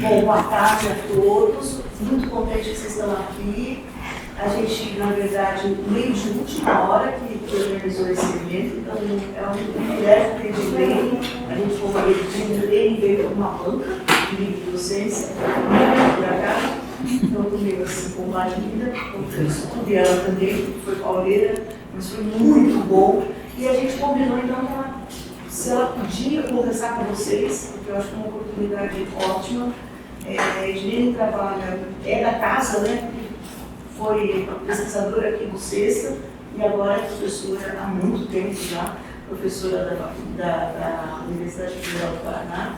Bom, boa tarde a todos. Muito contente que vocês estão aqui. A gente, na verdade, meio de última hora que organizou esse evento, então é um direto que de lei. A gente foi uma lei veio com uma banca de livre docência, por acaso. Então, comigo assim, com uma linda, eu estudei ela também, foi pauleira, mas foi muito bom. E a gente combinou, então, se ela podia conversar com vocês, porque eu acho que é uma oportunidade ótima. Edilene trabalha, é da casa, né? Foi pesquisadora aqui no CESA e agora é professora há muito tempo já, professora da Universidade Federal do Paraná.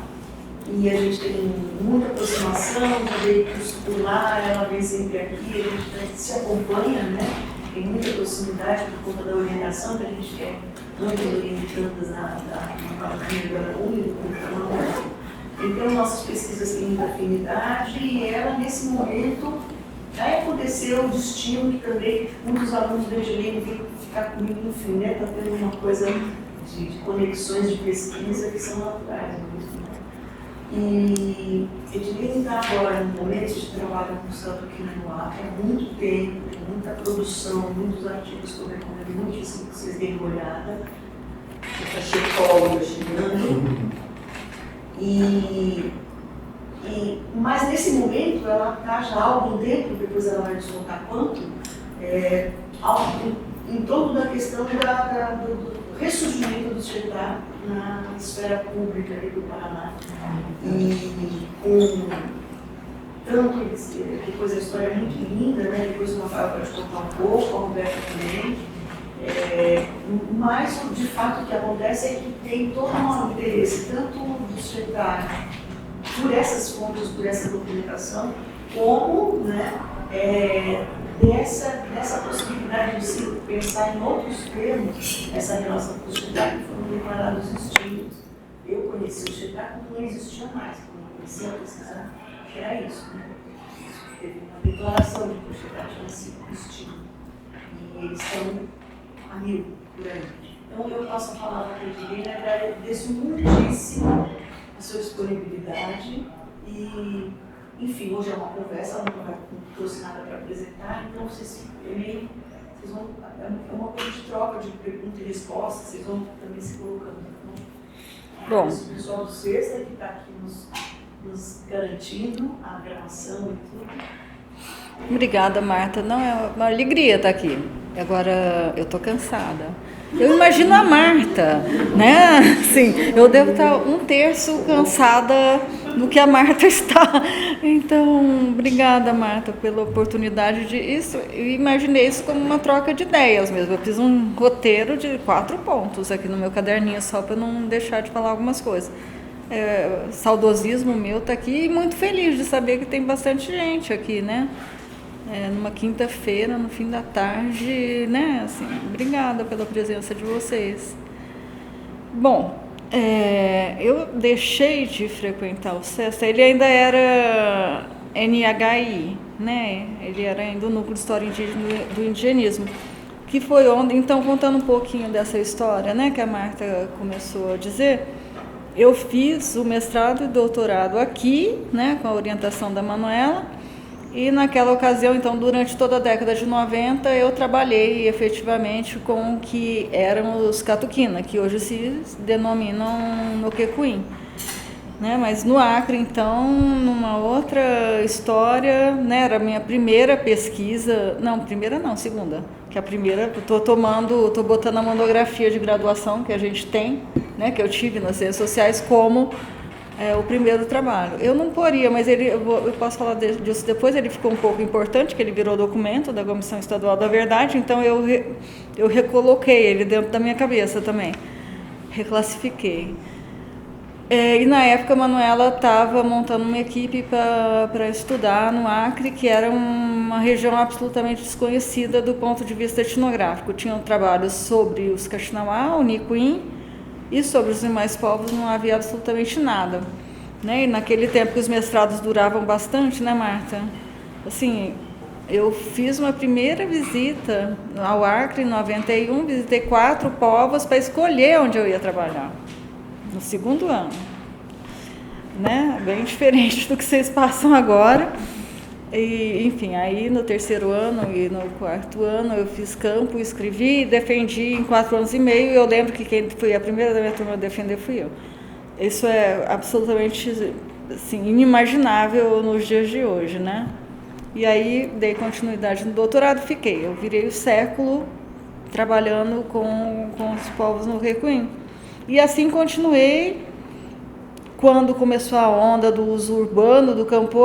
E a gente tem muita aproximação, já veio curso por lá, ela vem sempre aqui, a gente se acompanha, né? Tem muita proximidade por conta da orientação que a gente quer, tanto orientandas na Câmara Única, então nossas pesquisas têm muita afinidade e ela, nesse momento, aí aconteceu o destino que também muitos alunos da Edilene vêm ficar comigo, enfim, né? Está tendo uma coisa de conexões de pesquisa que são naturais mesmo. E Edilene está agora no momento de trabalho com o Santo aqui no Acre há muito tempo, tem muita produção, muitos artigos que eu recomendo muitíssimo que vocês deem uma olhada. Essa checóloga chegando. Mas nesse momento ela está já há algum tempo, depois ela vai nos contar quanto, em torno da questão do ressurgimento do CETA na esfera pública aqui do Paraná. E com tanto, depois a história é muito linda, né? Depois o Rafael pode contar um pouco, a Roberta também. Mas, de fato, o que acontece é que tem todo um interesse, tanto do CETA por essas fontes, por essa documentação, como, né, dessa possibilidade de se pensar em outros termos, essa relação com o CETA que foram declarados extintos. Eu conheci o CETA quando não existia mais, quando eu comecei a pesquisar, que era isso, né? Teve uma declaração de que o CETA tinha sido extinto. E eles estão a mil por aí. Então eu passo a palavra para a Edilene, agradeço muitíssimo a sua disponibilidade e, enfim, hoje é uma conversa, ela não trouxe nada para apresentar, então vocês vão, é uma coisa de troca de pergunta e resposta, vocês vão também se colocando. Bom, o pessoal do Sexta que está aqui nos garantindo a gravação e tudo. Obrigada, Marta. Não, é uma alegria estar aqui. Agora eu estou cansada. Eu imagino a Marta, né? Assim, eu devo estar 1/3 cansada do que a Marta está. Então, obrigada, Marta, pela oportunidade de isso. Eu imaginei isso como uma troca de ideias mesmo. Eu fiz um roteiro de 4 pontos aqui no meu caderninho, só para não deixar de falar algumas coisas. Saudosismo meu está aqui e muito feliz de saber que tem bastante gente aqui, né? Numa quinta-feira, no fim da tarde, né? Assim, obrigada pela presença de vocês. Bom, eu deixei de frequentar o SESTA, ele ainda era NHI, né? Ele era ainda o Núcleo de História do Indigenismo, que foi onde, então, contando um pouquinho dessa história, né? Que a Marta começou a dizer, eu fiz o mestrado e doutorado aqui, né? Com a orientação da Manuela. E naquela ocasião, então, durante toda a década de 90, eu trabalhei efetivamente com o que eram os catuquina, que hoje se denominam noquecuim. Né? Mas no Acre, então, numa outra história, né? Era a minha primeira pesquisa, segunda, que a primeira, estou botando a monografia de graduação que a gente tem, né? Que eu tive nas ciências sociais como... o primeiro trabalho. Eu não poria, mas eu posso falar disso depois, ele ficou um pouco importante, que ele virou documento da Comissão Estadual da Verdade, então eu recoloquei ele dentro da minha cabeça também, reclassifiquei. E na época a Manuela estava montando uma equipe para estudar no Acre, que era uma região absolutamente desconhecida do ponto de vista etnográfico. Tinham trabalhos sobre os Kaxinawá, o Nicuim, e sobre os demais povos não havia absolutamente nada. Né? E naquele tempo que os mestrados duravam bastante, né, Marta? Assim, eu fiz uma primeira visita ao Acre em 91, visitei 4 povos para escolher onde eu ia trabalhar, no segundo ano. né? Bem diferente do que vocês passam agora. E, enfim, aí no 3º ano e no 4º ano eu fiz campo, escrevi e defendi em 4 anos e meio. E eu lembro que quem foi a primeira da minha turma a defender fui eu. Isso é absolutamente assim, inimaginável nos dias de hoje, né? E aí dei continuidade no doutorado, fiquei. Eu virei o século trabalhando com os povos no Recuim. E assim continuei. Quando começou a onda do uso urbano do campo,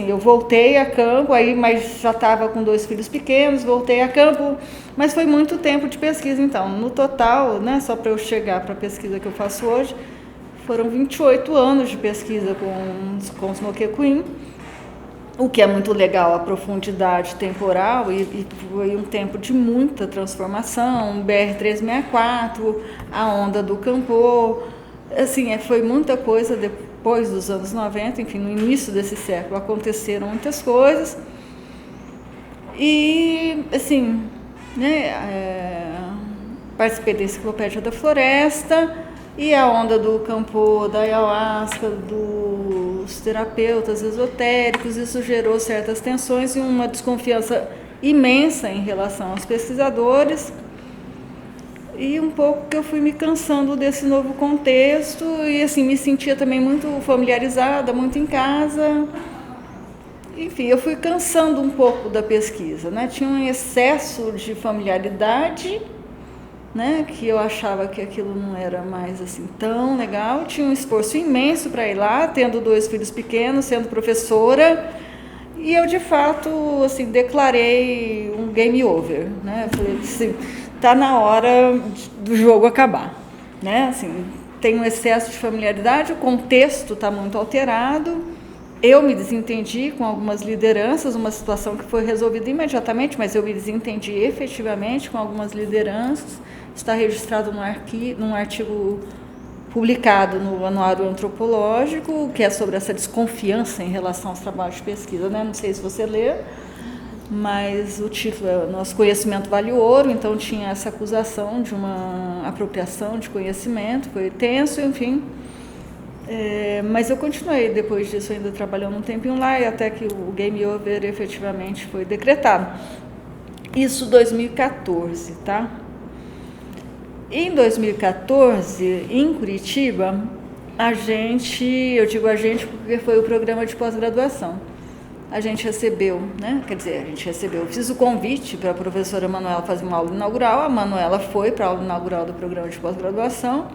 eu voltei a campo, aí, mas já estava com 2 filhos pequenos, voltei a campo, mas foi muito tempo de pesquisa. Então, no total, né, só para eu chegar para a pesquisa que eu faço hoje, foram 28 anos de pesquisa com os Noquecuim, o que é muito legal, a profundidade temporal, e foi um tempo de muita transformação, BR-364, a onda do campo. Assim, foi muita coisa depois dos anos 90, enfim, no início desse século aconteceram muitas coisas. E, assim, né, participei da Enciclopédia da Floresta e a onda do campo da ayahuasca, dos terapeutas esotéricos, isso gerou certas tensões e uma desconfiança imensa em relação aos pesquisadores. E um pouco que eu fui me cansando desse novo contexto e assim, me sentia também muito familiarizada, muito em casa. Enfim, eu fui cansando um pouco da pesquisa, né? Tinha um excesso de familiaridade, né? Que eu achava que aquilo não era mais assim tão legal. Tinha um esforço imenso para ir lá, tendo 2 filhos pequenos, sendo professora. E eu, de fato, assim, declarei um game over, né? Eu falei assim, tá na hora do jogo acabar, né? Assim, tem um excesso de familiaridade, o contexto está muito alterado. Eu me desentendi com algumas lideranças, uma situação que foi resolvida imediatamente, mas eu me desentendi efetivamente com algumas lideranças. Está registrado num artigo publicado no Anuário Antropológico, que é sobre essa desconfiança em relação aos trabalhos de pesquisa, né? Não sei se você lê, mas o título é Nosso Conhecimento Vale Ouro, então tinha essa acusação de uma apropriação de conhecimento, foi tenso, enfim. Mas eu continuei depois disso ainda trabalhando um tempinho lá e até que o game over efetivamente foi decretado. Isso 2014, tá? Em 2014, em Curitiba, eu digo a gente porque foi o programa de pós-graduação. A gente recebeu, né? Quer dizer, eu fiz o convite para a professora Manuela fazer uma aula inaugural, a Manuela foi para a aula inaugural do programa de pós-graduação.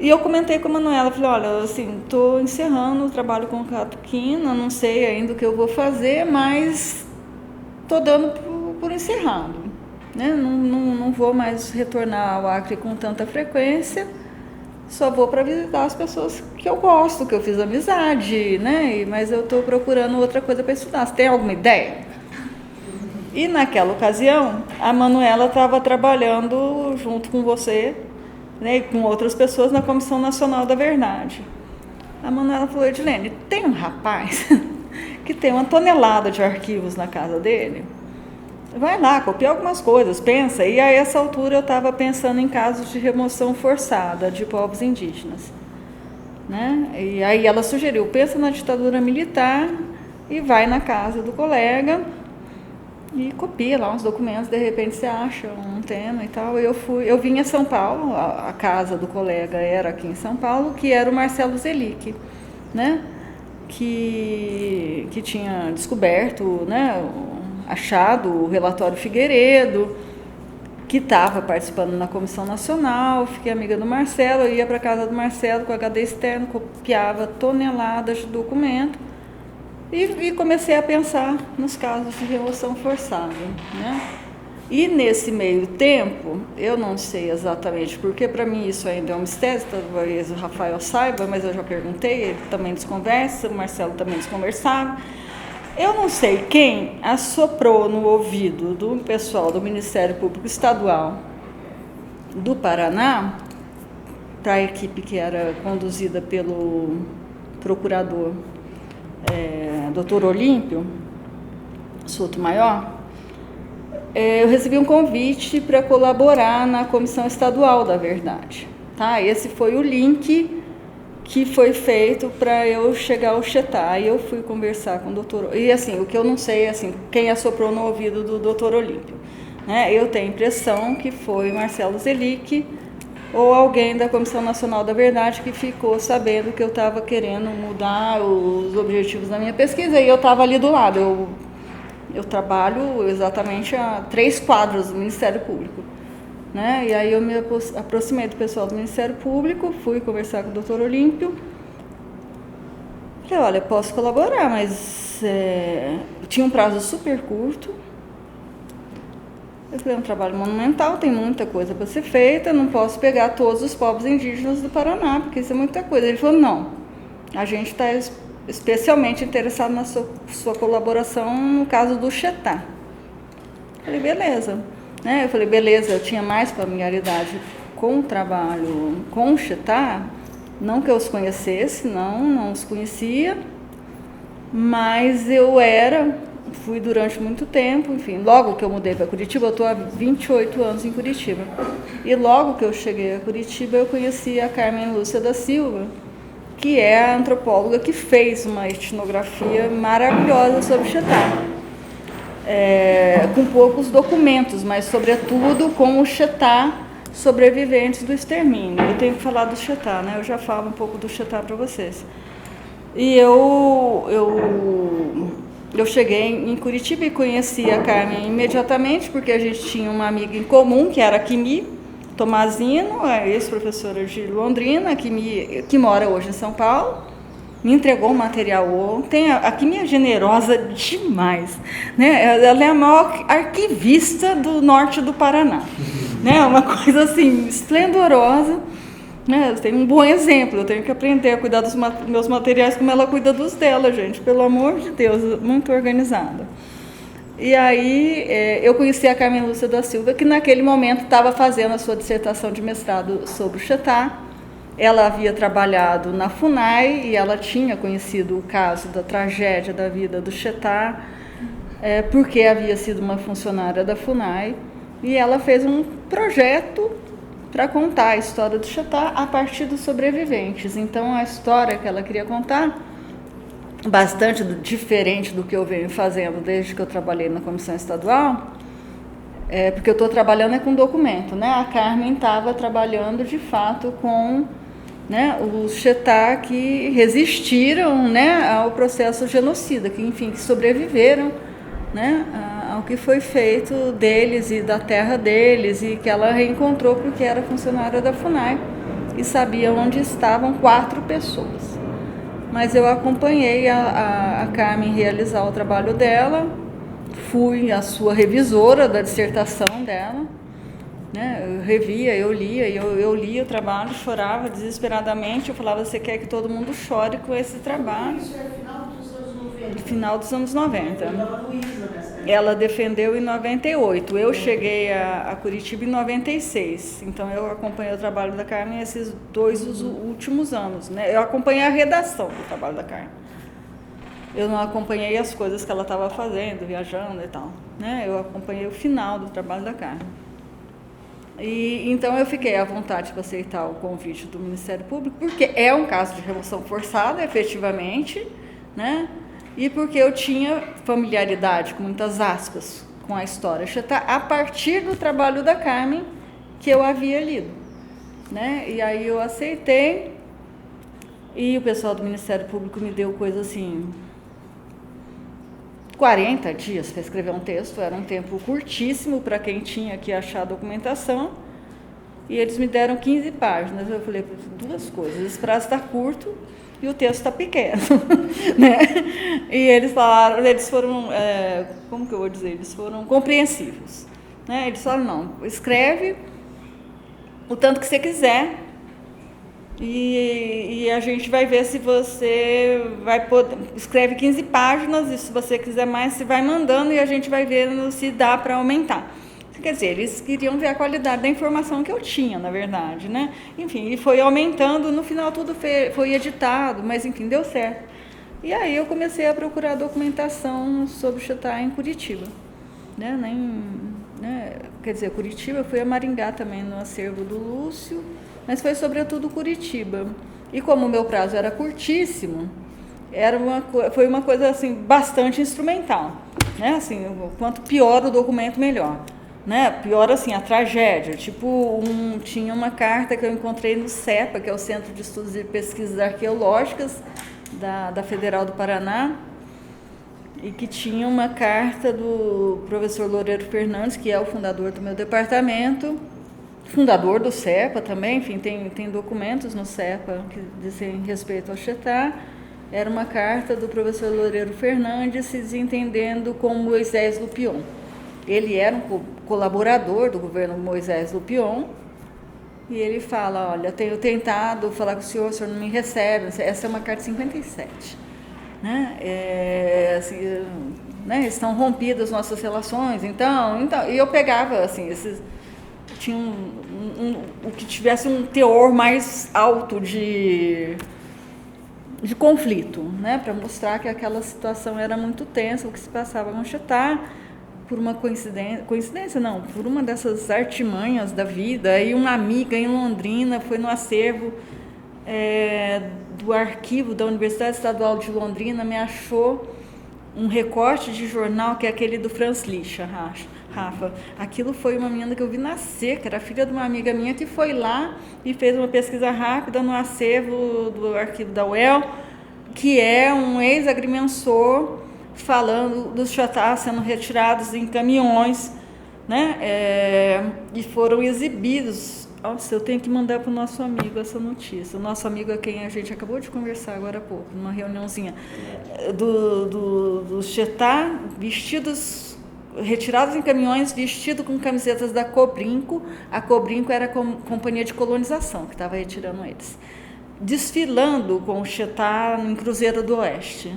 E eu comentei com a Manuela, falei, olha, assim, estou encerrando o trabalho com catuquina, não sei ainda o que eu vou fazer, mas estou dando por encerrado. Né? Não vou mais retornar ao Acre com tanta frequência, só vou para visitar as pessoas que eu gosto, que eu fiz amizade, né? Mas eu estou procurando outra coisa para estudar. Você tem alguma ideia? E naquela ocasião, a Manuela estava trabalhando junto com você, né, e com outras pessoas na Comissão Nacional da Verdade. A Manuela falou, Edilene, tem um rapaz que tem 1 tonelada de arquivos na casa dele? Vai lá, copia algumas coisas, pensa. E a essa altura eu estava pensando em casos de remoção forçada de povos indígenas, né? E aí ela sugeriu, pensa na ditadura militar e vai na casa do colega e copia lá uns documentos, de repente você acha um tema e tal. Eu vim a São Paulo, a casa do colega era aqui em São Paulo, que era o Marcelo Zelic, né? Que tinha descoberto, né, achado o relatório Figueiredo, que estava participando na Comissão Nacional. Fiquei amiga do Marcelo, eu ia para a casa do Marcelo com HD externo, copiava toneladas de documento e comecei a pensar nos casos de remoção forçada, né? E nesse meio tempo, eu não sei exatamente, porque para mim isso ainda é um mistério, talvez o Rafael saiba, mas eu já perguntei, ele também desconversa, o Marcelo também desconversava. Eu não sei quem assoprou no ouvido do pessoal do Ministério Público Estadual do Paraná, para a equipe que era conduzida pelo procurador Dr. Olímpio Sotomayor. Eu recebi um convite para colaborar na Comissão Estadual da Verdade. Tá? Esse foi o link que foi feito para eu chegar ao Chetá. Aí eu fui conversar com o doutor... E assim, o que eu não sei é assim, quem assoprou no ouvido do doutor Olímpio. Né? Eu tenho a impressão que foi Marcelo Zelic ou alguém da Comissão Nacional da Verdade que ficou sabendo que eu estava querendo mudar os objetivos da minha pesquisa e eu estava ali do lado. Eu trabalho exatamente a 3 quadras do Ministério Público. Né? E aí eu me aproximei do pessoal do Ministério Público, fui conversar com o doutor Olímpio. Falei, olha, posso colaborar, mas tinha um prazo super curto. Eu falei, é um trabalho monumental, tem muita coisa para ser feita, não posso pegar todos os povos indígenas do Paraná, porque isso é muita coisa. Ele falou, não, a gente está especialmente interessado na sua colaboração no caso do Chetá. Eu falei, beleza. Né? Eu falei, beleza, eu tinha mais familiaridade com o trabalho com o Chetá, não que eu os conhecesse, não os conhecia, mas eu fui durante muito tempo, enfim, logo que eu mudei para Curitiba, eu estou há 28 anos em Curitiba, e logo que eu cheguei a Curitiba, eu conheci a Carmen Lúcia da Silva, que é a antropóloga que fez uma etnografia maravilhosa sobre o Chetá. Com poucos documentos, mas sobretudo com o Chetá sobreviventes do extermínio. Eu tenho que falar do Chetá, né? Eu já falo um pouco do Chetá para vocês. E eu cheguei em Curitiba e conheci a Carmen imediatamente, porque a gente tinha uma amiga em comum, que era a Kimi Tomazino, a ex-professora de Londrina, que mora hoje em São Paulo. Me entregou o material ontem. A Kimi é generosa demais, né? Ela é a maior arquivista do norte do Paraná, né? Uma coisa assim esplendorosa, né? Eu tenho um bom exemplo. Eu tenho que aprender a cuidar dos meus materiais como ela cuida dos dela, gente. Pelo amor de Deus, muito organizada. E aí eu conheci a Carmen Lúcia da Silva, que naquele momento estava fazendo a sua dissertação de mestrado sobre o Chetá. Ela havia trabalhado na FUNAI e ela tinha conhecido o caso da tragédia da vida do Chetá, porque havia sido uma funcionária da FUNAI, e ela fez um projeto para contar a história do Chetá a partir dos sobreviventes. Então, a história que ela queria contar, bastante diferente do que eu venho fazendo desde que eu trabalhei na Comissão Estadual, porque eu estou trabalhando com documento, né? A Carmen estava trabalhando, de fato, com... Né, os Chetá que resistiram, né, ao processo genocida, que sobreviveram, né, ao que foi feito deles e da terra deles, e que ela reencontrou porque era funcionária da FUNAI e sabia onde estavam 4 pessoas. Mas eu acompanhei a Carmen realizar o trabalho dela, fui a sua revisora da dissertação dela, né? Eu revia, eu lia, eu lia o trabalho, chorava desesperadamente. Eu falava, você quer que todo mundo chore com esse trabalho? Isso é final dos anos 90. Final dos anos 90. Nessa Ela defendeu em 98. Eu cheguei a Curitiba em 96. Então eu acompanhei o trabalho da Carmen esses 2 últimos anos, né? Eu acompanhei a redação do trabalho da Carmen. Eu não acompanhei as coisas que ela estava fazendo, viajando e tal, né? Eu acompanhei o final do trabalho da Carmen. E então eu fiquei à vontade para aceitar o convite do Ministério Público, porque é um caso de remoção forçada, efetivamente, né? E porque eu tinha familiaridade, com muitas aspas, com a história Chetá, a partir do trabalho da Carmen que eu havia lido, né? E aí eu aceitei, e o pessoal do Ministério Público me deu coisa assim, 40 dias para escrever um texto. Era um tempo curtíssimo para quem tinha que achar a documentação, e eles me deram 15 páginas. Eu falei, 2 coisas, esse prazo está curto e o texto está pequeno, né? E eles falaram, eles foram, como que eu vou dizer, eles foram compreensivos, né? Eles falaram, não, escreve o tanto que você quiser, e a gente vai ver se você vai poder, escreve 15 páginas, e se você quiser mais, você vai mandando, e a gente vai vendo se dá para aumentar. Quer dizer, eles queriam ver a qualidade da informação que eu tinha, na verdade, né? Enfim, e foi aumentando, no final tudo foi editado, mas enfim, deu certo. E aí eu comecei a procurar documentação sobre o Chetá em Curitiba, né? Quer dizer, Curitiba, eu fui a Maringá também, no acervo do Lúcio, mas foi sobretudo Curitiba. E como o meu prazo era curtíssimo, foi uma coisa assim, bastante instrumental, né? Assim, quanto pior o documento, melhor. Né? Pior assim, a tragédia. Tipo, tinha uma carta que eu encontrei no CEPA, que é o Centro de Estudos e Pesquisas Arqueológicas da Federal do Paraná, e que tinha uma carta do professor Loureiro Fernandes, que é o fundador do meu departamento, fundador do CEPA também, enfim, tem documentos no CEPA que dizem respeito ao Chetá. Era uma carta do professor Loureiro Fernandes se desentendendo com Moisés Lupion. Ele era um colaborador do governo Moisés Lupion, e ele fala, olha, tenho tentado falar com o senhor não me recebe. Essa é uma carta de 57. Né? Assim, né? Estão rompidas nossas relações, então, e eu pegava, assim, tinha o que tivesse um teor mais alto de conflito, né? Para mostrar que aquela situação era muito tensa, o que se passava no Chetá, por uma coincidência não, por uma dessas artimanhas da vida. E uma amiga em Londrina foi no acervo do arquivo da Universidade Estadual de Londrina, me achou um recorte de jornal que é aquele do Franz Licha, Rafa. Aquilo foi uma menina que eu vi nascer, que era filha de uma amiga minha, que foi lá e fez uma pesquisa rápida no acervo do arquivo da UEL, que é um ex-agrimensor falando dos chatás sendo retirados em caminhões, né? E foram exibidos. Nossa, eu tenho que mandar para o nosso amigo essa notícia. O nosso amigo é quem a gente acabou de conversar agora há pouco, numa reuniãozinha, do Chetá, vestidos, retirados em caminhões, vestidos com camisetas da Cobrinco. A Cobrinco era a companhia de colonização que estava retirando eles, desfilando com o Chetá em Cruzeiro do Oeste.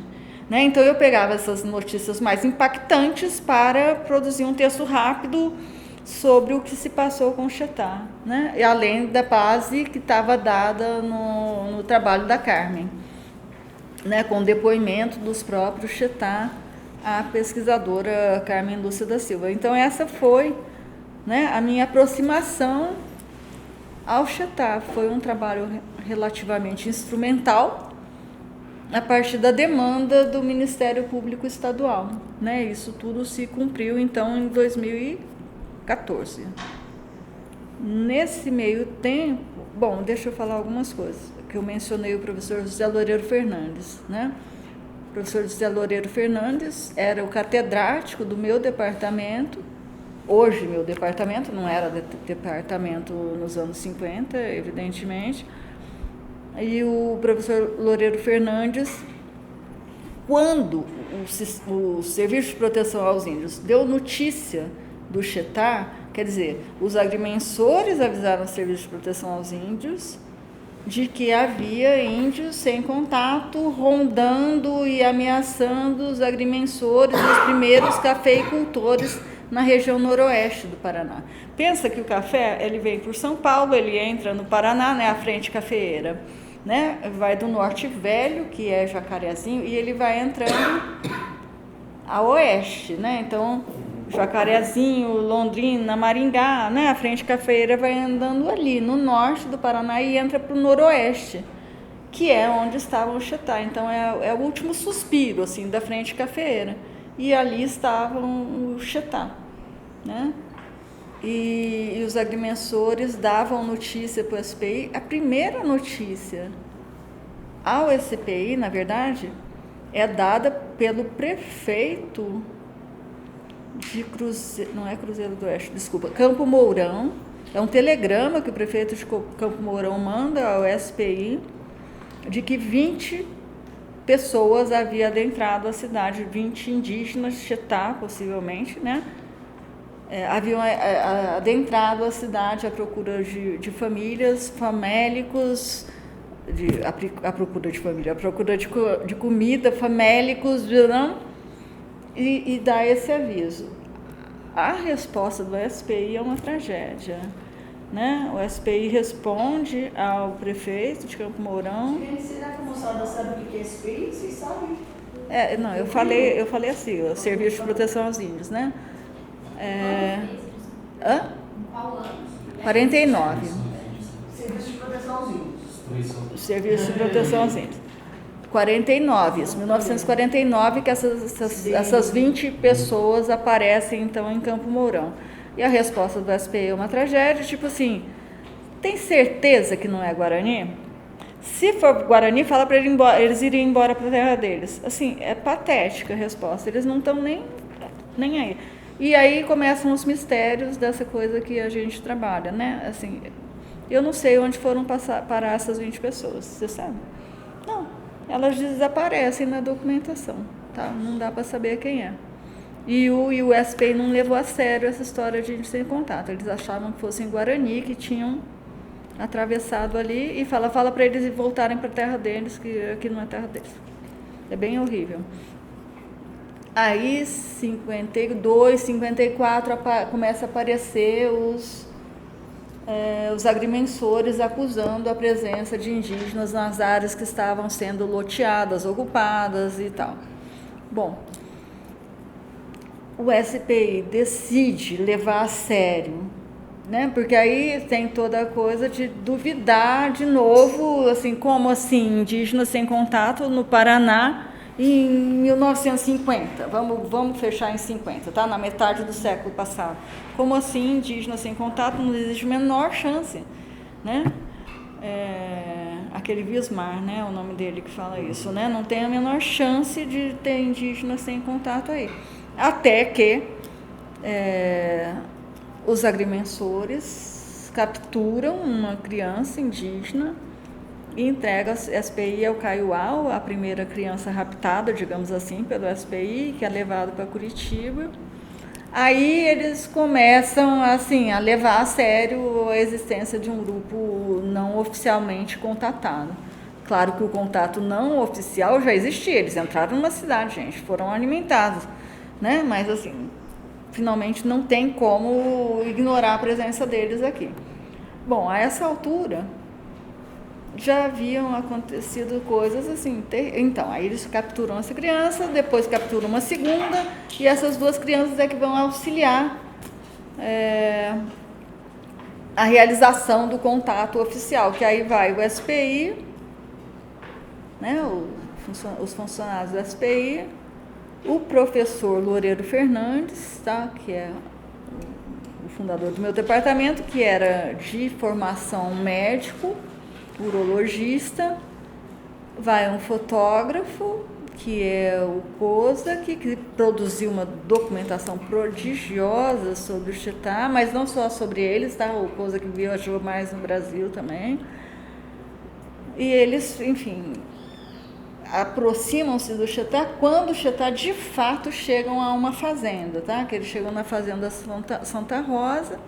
Né? Então eu pegava essas notícias mais impactantes para produzir um texto rápido sobre o que se passou com o Chetá, né? E além da base que estava dada no trabalho da Carmen, né? Com o depoimento dos próprios Chetá à pesquisadora Carmen Lúcia da Silva. Então essa foi, né, a minha aproximação ao Chetá. Foi um trabalho relativamente instrumental, a partir da demanda do Ministério Público Estadual, né? Isso tudo se cumpriu, então, em 2014. Nesse meio tempo, bom, deixa eu falar algumas coisas, que eu mencionei o professor José Loureiro Fernandes, né? O professor José Loureiro Fernandes era o catedrático do meu departamento. Hoje, meu departamento, não era departamento nos anos 50, evidentemente. E o professor Loureiro Fernandes, quando o Serviço de Proteção aos Índios deu notícia do Chetá, quer dizer, os agrimensores avisaram o Serviço de Proteção aos Índios de que havia índios sem contato, rondando e ameaçando os agrimensores, os primeiros cafeicultores na região noroeste do Paraná. Pensa que o café, ele vem por São Paulo, ele entra no Paraná, né, a frente cafeeira, né, vai do Norte Velho, que é Jacarezinho, e ele vai entrando a oeste, né, então Jacarezinho, Londrina, Maringá, né, a frente cafeeira vai andando ali no norte do Paraná e entra para o noroeste, que é onde estava o Chetá. Então é o último suspiro assim da frente cafeeira, e ali estavam o Chetá, né? E os agrimensores davam notícia para o SPI. A primeira notícia ao SPI, na verdade, é dada pelo prefeito de Cruzeiro, não é Cruzeiro do Oeste, desculpa, Campo Mourão. É um telegrama que o prefeito de Campo Mourão manda ao SPI de que 20 pessoas haviam adentrado a cidade, 20 indígenas, Chetá, possivelmente, né? Haviam adentrado a cidade à procura de famílias, famélicos, à procura de família, à procura de comida, famélicos, não? E dá esse aviso. A resposta do SPI é uma tragédia, né? O SPI responde ao prefeito de Campo Mourão. Será que a moçada sabe o que é SPI? Vocês sabem? Não, eu falei assim, o Serviço de Proteção aos Índios, né? Qual ano? 49. Serviço de Proteção aos Índios. foi isso. Serviço de proteção aos índios. 49, isso, 1949, que essas 20 pessoas aparecem, então, em Campo Mourão. E a resposta do SPI é uma tragédia, tipo assim, tem certeza que não é Guarani? Se for Guarani, fala para eles irem embora para a terra deles. Assim, é patética a resposta, eles não estão nem aí. E aí começam os mistérios dessa coisa que a gente trabalha, né? Assim, eu não sei onde foram parar essas 20 pessoas, você sabe? Não, elas desaparecem na documentação, tá? Não dá para saber quem é. E o SPI não levou a sério essa história de sem contato. Eles achavam que fossem Guarani, que tinham atravessado ali, e fala para eles voltarem para a terra deles, que aqui não é terra deles. É bem horrível. Aí, 52, 54, começa a aparecer os agrimensores acusando a presença de indígenas nas áreas que estavam sendo loteadas, ocupadas e tal. Bom, o SPI decide levar a sério, né? Porque aí tem toda a coisa de duvidar de novo, assim, como assim, indígenas sem contato no Paraná em 1950, vamos fechar em 50, tá? Na metade do século passado. Como assim, indígenas sem contato? Não existe a menor chance, né? Aquele Wismar, né? O nome dele que fala isso, né? Não tem a menor chance de ter indígenas sem contato aí. Até que os agrimensores capturam uma criança indígena e entrega a SPI ao Kaiowá, a primeira criança raptada, digamos assim, pelo SPI, que é levado para Curitiba. Aí eles começam assim, a levar a sério a existência de um grupo não oficialmente contatado. Claro que o contato não oficial já existia, eles entraram numa cidade, gente, foram alimentados, né? Mas assim, finalmente não tem como ignorar a presença deles aqui. Bom, a essa altura já haviam acontecido coisas assim. Então, aí eles capturam essa criança, depois capturam uma segunda, e essas duas crianças é que vão auxiliar a realização do contato oficial, que aí vai o SPI, né, os funcionários do SPI, o professor Loureiro Fernandes, tá, que é o fundador do meu departamento, que era de formação médico, urologista, vai um fotógrafo, que é o Kozak, que produziu uma documentação prodigiosa sobre o Chitá, mas não só sobre eles, tá? O Kozak viajou mais no Brasil também. E eles, enfim, aproximam-se do Chitá quando o Chitá de fato chegam a uma fazenda, tá? Que eles chegam na fazenda Santa Rosa.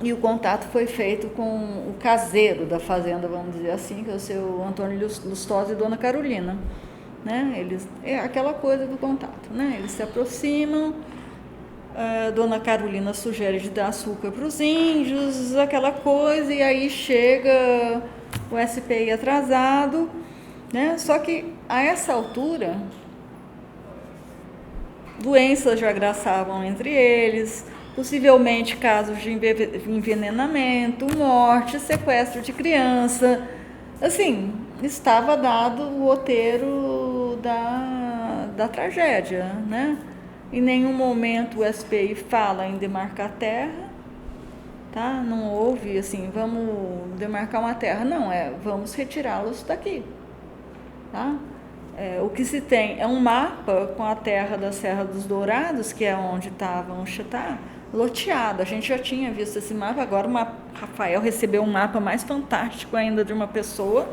E o contato foi feito com o caseiro da fazenda, vamos dizer assim, que é o seu Antônio Lustosa e Dona Carolina, né? É aquela coisa do contato, né? Eles se aproximam, Dona Carolina sugere de dar açúcar para os índios, aquela coisa, e aí chega o SPI atrasado, né? Só que a essa altura, doenças já graçavam entre eles, possivelmente casos de envenenamento, morte, sequestro de criança. Assim, estava dado o roteiro da tragédia, né? Em nenhum momento o SPI fala em demarcar terra, tá? Não houve assim, vamos demarcar uma terra, não, vamos retirá-los daqui, tá? O que se tem é um mapa com a terra da Serra dos Dourados, que é onde estavam o Chitá, loteado. A gente já tinha visto esse mapa, agora o Rafael recebeu um mapa mais fantástico ainda de uma pessoa,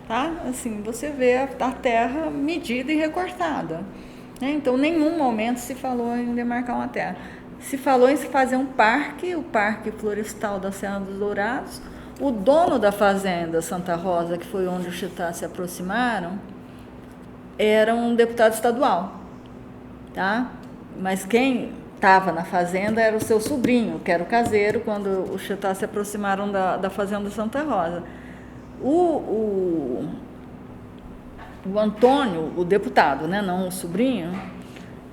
tá? Assim, você vê a terra medida e recortada, né? Então, em nenhum momento se falou em demarcar uma terra. Se falou em se fazer um parque, o Parque Florestal da Serra dos Dourados. O dono da fazenda Santa Rosa, que foi onde os Chitá se aproximaram, era um deputado estadual, tá? Mas quem estava na fazenda era o seu sobrinho, que era o caseiro, quando os Chitá se aproximaram da fazenda Santa Rosa. O Antônio, o deputado, né, não o sobrinho,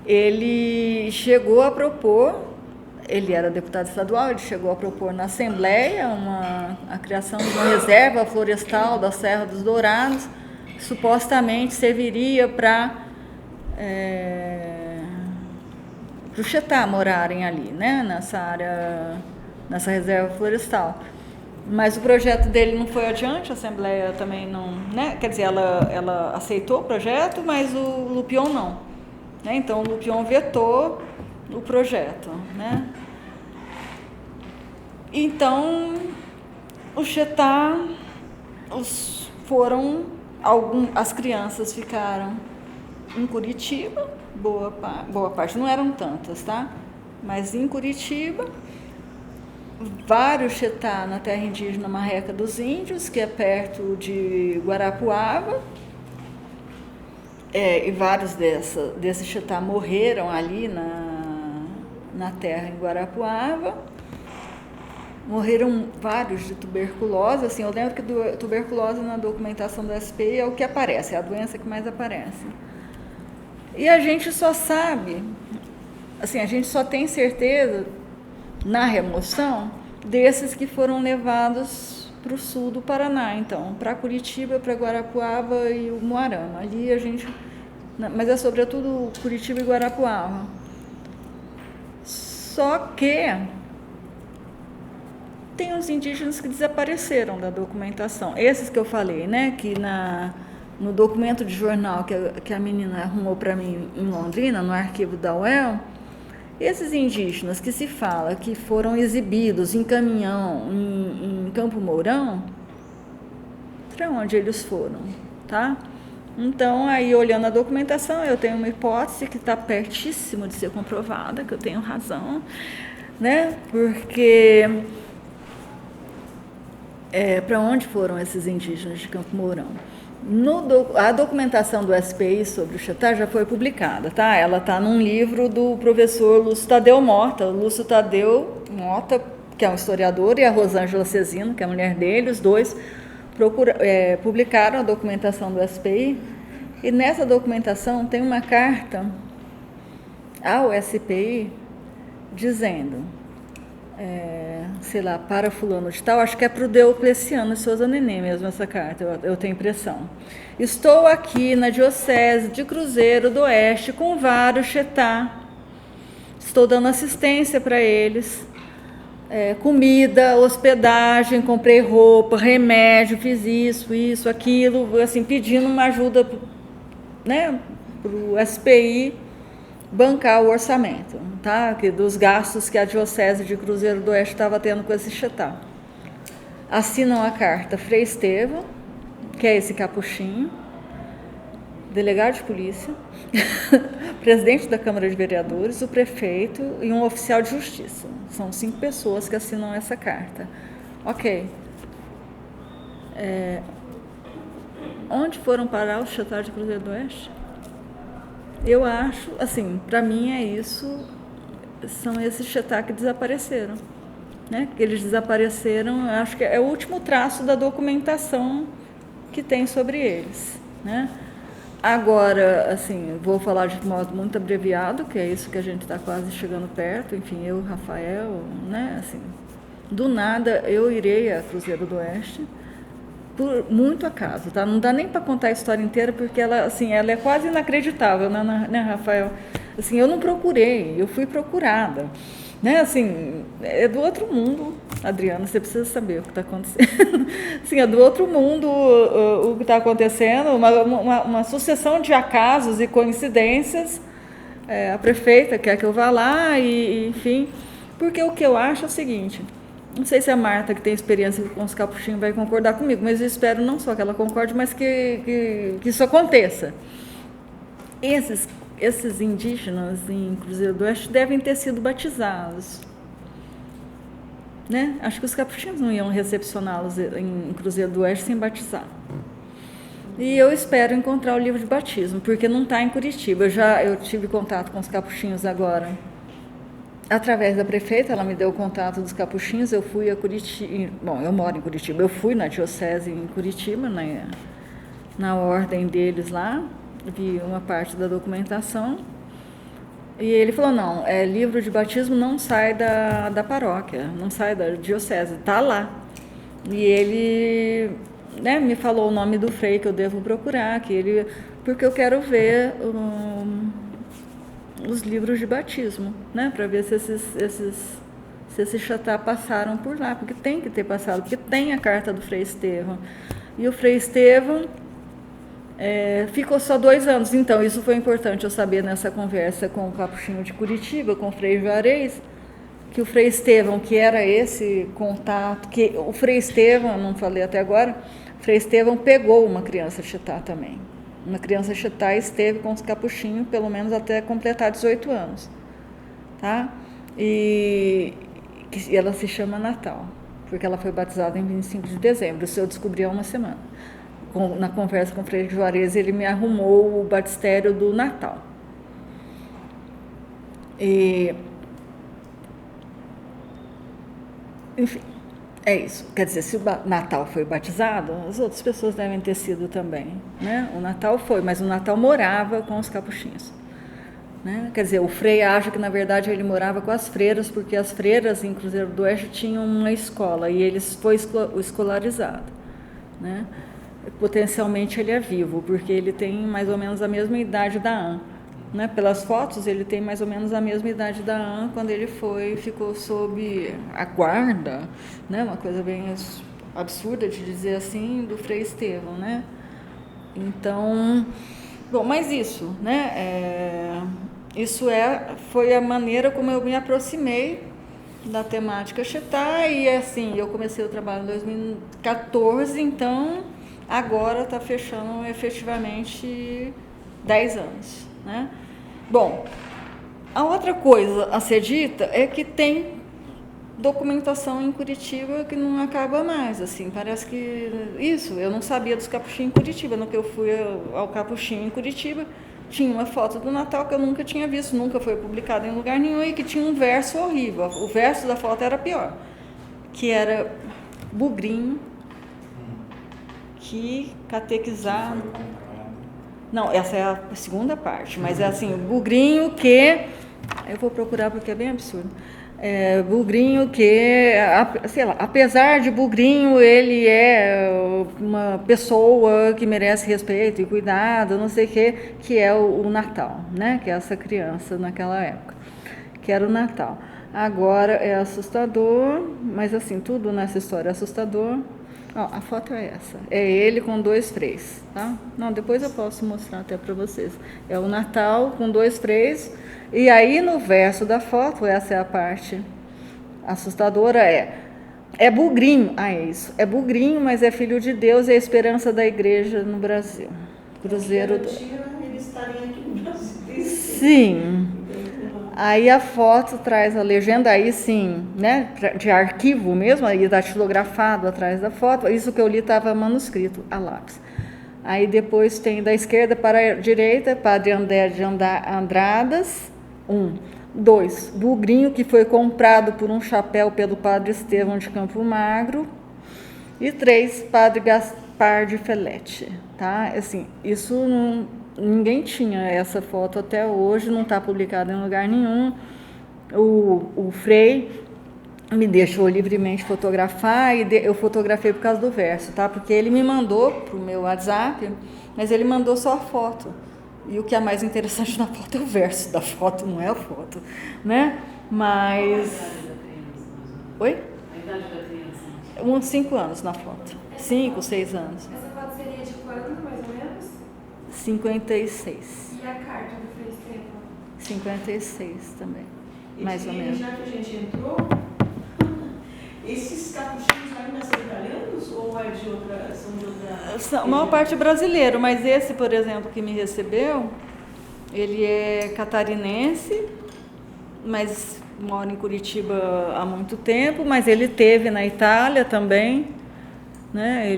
ele chegou a propor ele era deputado estadual, ele chegou a propor na Assembleia a criação de uma reserva florestal da Serra dos Dourados, que supostamente serviria para o Chetá morarem ali, né, nessa área, nessa reserva florestal. Mas o projeto dele não foi adiante, a Assembleia também não, né? Quer dizer, ela aceitou o projeto, mas o Lupion não, né? Então o Lupion vetou o projeto, né? Então o Chetá, as crianças ficaram em Curitiba, boa parte, não eram tantas, tá? Mas em Curitiba, vários Chetá na terra indígena Marreca dos Índios, que é perto de Guarapuava, e vários desses Chetá morreram ali na terra em Guarapuava. Morreram vários de tuberculose, assim, eu lembro que tuberculose na documentação do SPI é o que aparece, é a doença que mais aparece. E a gente só sabe, assim, a gente só tem certeza na remoção desses que foram levados para o sul do Paraná, então, para Curitiba, para Guarapuava e o Moarama. Ali a gente, mas é sobretudo Curitiba e Guarapuava. Só que tem uns indígenas que desapareceram da documentação. Esses que eu falei, né, que no documento de jornal que a menina arrumou para mim em Londrina, no arquivo da UEL, esses indígenas que se fala que foram exibidos em caminhão em Campo Mourão, para onde eles foram, tá? Então, aí olhando a documentação, eu tenho uma hipótese que está pertíssimo de ser comprovada, que eu tenho razão, né? Porque para onde foram esses indígenas de Campo Mourão? A documentação do SPI sobre o Chetá já foi publicada, tá? Ela está num livro do professor Lúcio Tadeu Mota. O Lúcio Tadeu Mota, que é um historiador, e a Rosângela Cezino, que é a mulher dele, os dois publicaram a documentação do SPI, e nessa documentação tem uma carta ao SPI dizendo, sei lá, para fulano de tal, acho que é para o Deocleciano de Souza Nenê mesmo essa carta, eu tenho impressão. Estou aqui na Diocese de Cruzeiro do Oeste com vários Chetá, estou dando assistência para eles, comida, hospedagem, comprei roupa, remédio, fiz isso, aquilo, assim, pedindo uma ajuda, né, para o SPI bancar o orçamento, tá? Dos gastos que a Diocese de Cruzeiro do Oeste estava tendo com esse Chetá. Assinam a carta Frei Estevão, que é esse capuchinho, delegado de polícia, presidente da Câmara de Vereadores, o prefeito e um oficial de justiça. São 5 pessoas que assinam essa carta. Ok. Onde foram parar os Chetá de Cruzeiro do Oeste? Eu acho, assim, para mim é isso, são esses Chetá que desapareceram, né? Que eles desapareceram, acho que é o último traço da documentação que tem sobre eles, né? Agora, assim, vou falar de modo muito abreviado, que é isso que a gente está quase chegando perto, enfim, eu, Rafael, né, assim, do nada eu irei a Cruzeiro do Oeste, por muito acaso, tá? Não dá nem para contar a história inteira, porque ela, assim, ela é quase inacreditável, né, Rafael? Assim, eu não procurei, eu fui procurada, né? Assim, é do outro mundo, Adriana, você precisa saber o que está acontecendo. Assim, é do outro mundo o que está acontecendo, uma sucessão de acasos e coincidências. A prefeita quer que eu vá lá, enfim, porque o que eu acho é o seguinte. Não sei se a Marta, que tem experiência com os capuchinhos, vai concordar comigo, mas eu espero não só que ela concorde, mas que isso aconteça. Esses indígenas em Cruzeiro do Oeste devem ter sido batizados, né? Acho que os capuchinhos não iam recepcioná-los em Cruzeiro do Oeste sem batizar. E eu espero encontrar o livro de batismo, porque não está em Curitiba. Eu tive contato com os capuchinhos agora. Através da prefeita, ela me deu o contato dos capuchinhos, eu fui a Curitiba, bom, eu moro em Curitiba, eu fui na Diocese em Curitiba, na ordem deles lá, vi uma parte da documentação, E ele falou, não, livro de batismo não sai da paróquia, não sai da diocese, tá lá. E ele, né, me falou o nome do frei que eu devo procurar, porque eu quero ver os livros de batismo, né, para ver se esses xatá passaram por lá, porque tem que ter passado, porque tem a carta do Frei Estevão. E o Frei Estevão ficou só 2 anos, então isso foi importante eu saber nessa conversa com o Capuchinho de Curitiba, com o Frei Juarez, que o Frei Estevão, que era esse contato, que o Frei Estevão, não falei até agora, o Frei Estevão pegou uma criança xetá também. Uma criança xetá esteve com os capuchinhos pelo menos até completar 18 anos. Tá? E ela se chama Natal, porque ela foi batizada em 25 de dezembro, isso eu descobri há uma semana. Na conversa com o Frei Juarez, ele me arrumou o batistério do Natal. Enfim, é isso. Quer dizer, se o Natal foi batizado, as outras pessoas devem ter sido também, né? O Natal foi, mas o Natal morava com os capuchinhos, né? Quer dizer, o Frei acha que, na verdade, ele morava com as freiras, porque as freiras em Cruzeiro do Oeste tinham uma escola e ele foi escolarizado, né? Potencialmente ele é vivo, porque ele tem mais ou menos a mesma idade da Anne, né? Pelas fotos, ele tem mais ou menos a mesma idade da Anne quando ele ficou sob a guarda, né? Uma coisa bem absurda de dizer assim, do Frei Estevão, né? Então, bom, mas isso, né? Isso foi a maneira como eu me aproximei da temática xetá, e assim, eu comecei o trabalho em 2014, então agora está fechando efetivamente 10 anos, né? Bom, a outra coisa a ser dita é que tem documentação em Curitiba que não acaba mais, assim, parece que isso, eu não sabia dos capuchinhos em Curitiba, no que eu fui ao capuchinho em Curitiba, tinha uma foto do Natal que eu nunca tinha visto, nunca foi publicada em lugar nenhum, e que tinha um verso horrível, o verso da foto era pior, que era bugrinho, que catequizar... Não, essa é a segunda parte, mas é assim, bugrinho que... Eu vou procurar porque é bem absurdo. Bugrinho que, sei lá, apesar de bugrinho, ele é uma pessoa que merece respeito e cuidado, não sei o que é o Natal, né? Que é essa criança naquela época, que era o Natal. Agora é assustador, mas assim, tudo nessa história é assustador. Ó, a foto é essa, é ele com 2 freis, tá? Não, depois eu posso mostrar até para vocês. É o Natal com 2 freis, e aí no verso da foto, essa é a parte assustadora, é bugrinho, é isso, é bugrinho, mas é filho de Deus e é a esperança da igreja no Brasil. Cruzeiro do... Eles estarem aqui no Brasil. Sim. Aí a foto traz a legenda, aí sim, né, de arquivo mesmo, aí datilografado atrás da foto, isso que eu li estava manuscrito a lápis. Aí depois tem da esquerda para a direita, Padre André de Andradas, 1. 2, bugrinho que foi comprado por um chapéu pelo Padre Estevão de Campo Magro. E 3, Padre Gaspar de Felete, tá? Assim, isso não... Ninguém tinha essa foto até hoje, não está publicada em lugar nenhum. O Frei me deixou livremente fotografar e eu fotografei por causa do verso, tá? Porque ele me mandou para o meu WhatsApp, mas ele mandou só a foto. E o que é mais interessante na foto é o verso da foto, não é a foto, né? Mas... Oi? A idade da criança? Uns 5 anos na foto. 5, 6 anos. Essa foto seria de quando, mais ou menos? 56. E a carta do Frei Estevão? 56 também, mais ou menos. Já que a gente entrou, esses capuchinhos ainda são italianos ou são de outra... A maior parte é brasileiro, mas esse, por exemplo, que me recebeu, ele é catarinense, mas mora em Curitiba há muito tempo, mas ele teve na Itália também, né?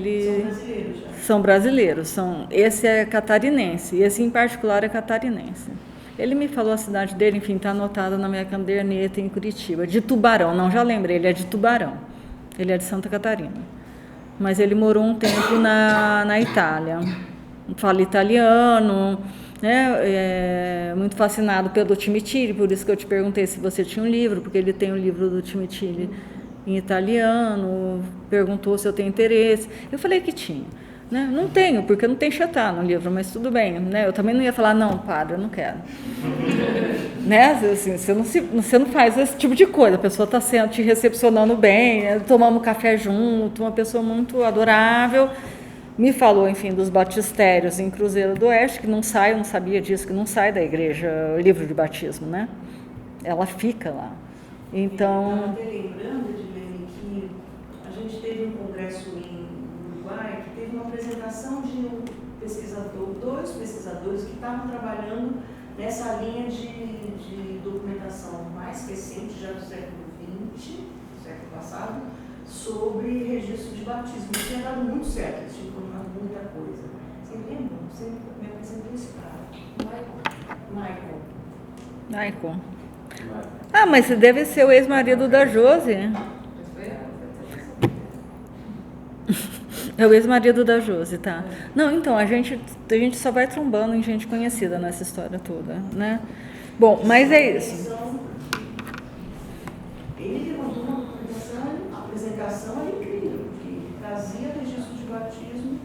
São brasileiros. Esse é catarinense, esse em particular é catarinense. Ele me falou a cidade dele, enfim, está anotada na minha caderneta em Curitiba, de Tubarão, não, já lembrei, ele é de Tubarão, ele é de Santa Catarina, mas ele morou um tempo na Itália, fala italiano, né? Muito fascinado pelo Timitilli, por isso que eu te perguntei se você tinha um livro, porque ele tem um livro do Timitilli em italiano, perguntou se eu tenho interesse. Eu falei que tinha. Né? Não tenho, porque não tem Chetá no livro, mas tudo bem. Né? Eu também não ia falar, não, padre, eu não quero. Né? Assim, você não faz esse tipo de coisa, a pessoa está te recepcionando bem, né? Tomamos café junto, uma pessoa muito adorável. Me falou, enfim, dos batistérios em Cruzeiro do Oeste, que não sai, eu não sabia disso, que não sai da igreja o livro de batismo, né? Ela fica lá. Então... Eu estava lembrando, Edilene, que a gente teve um congresso em Uruguai, que teve uma apresentação de dois pesquisadores que estavam trabalhando nessa linha de documentação mais recente, já do século XX, do século passado, sobre registro de batismo. Isso tinha dado muito certo, eles tinham informado muita coisa. Você lembra? Você me apresentou esse cara. Michael. Ah, mas você deve ser o ex-marido da Josi. É o ex-marido da Josi, tá? Não, então, a gente só vai trombando em gente conhecida nessa história toda, né? Bom, mas é isso. Ele levantou uma apresentação incrível, que trazia registro de batismo,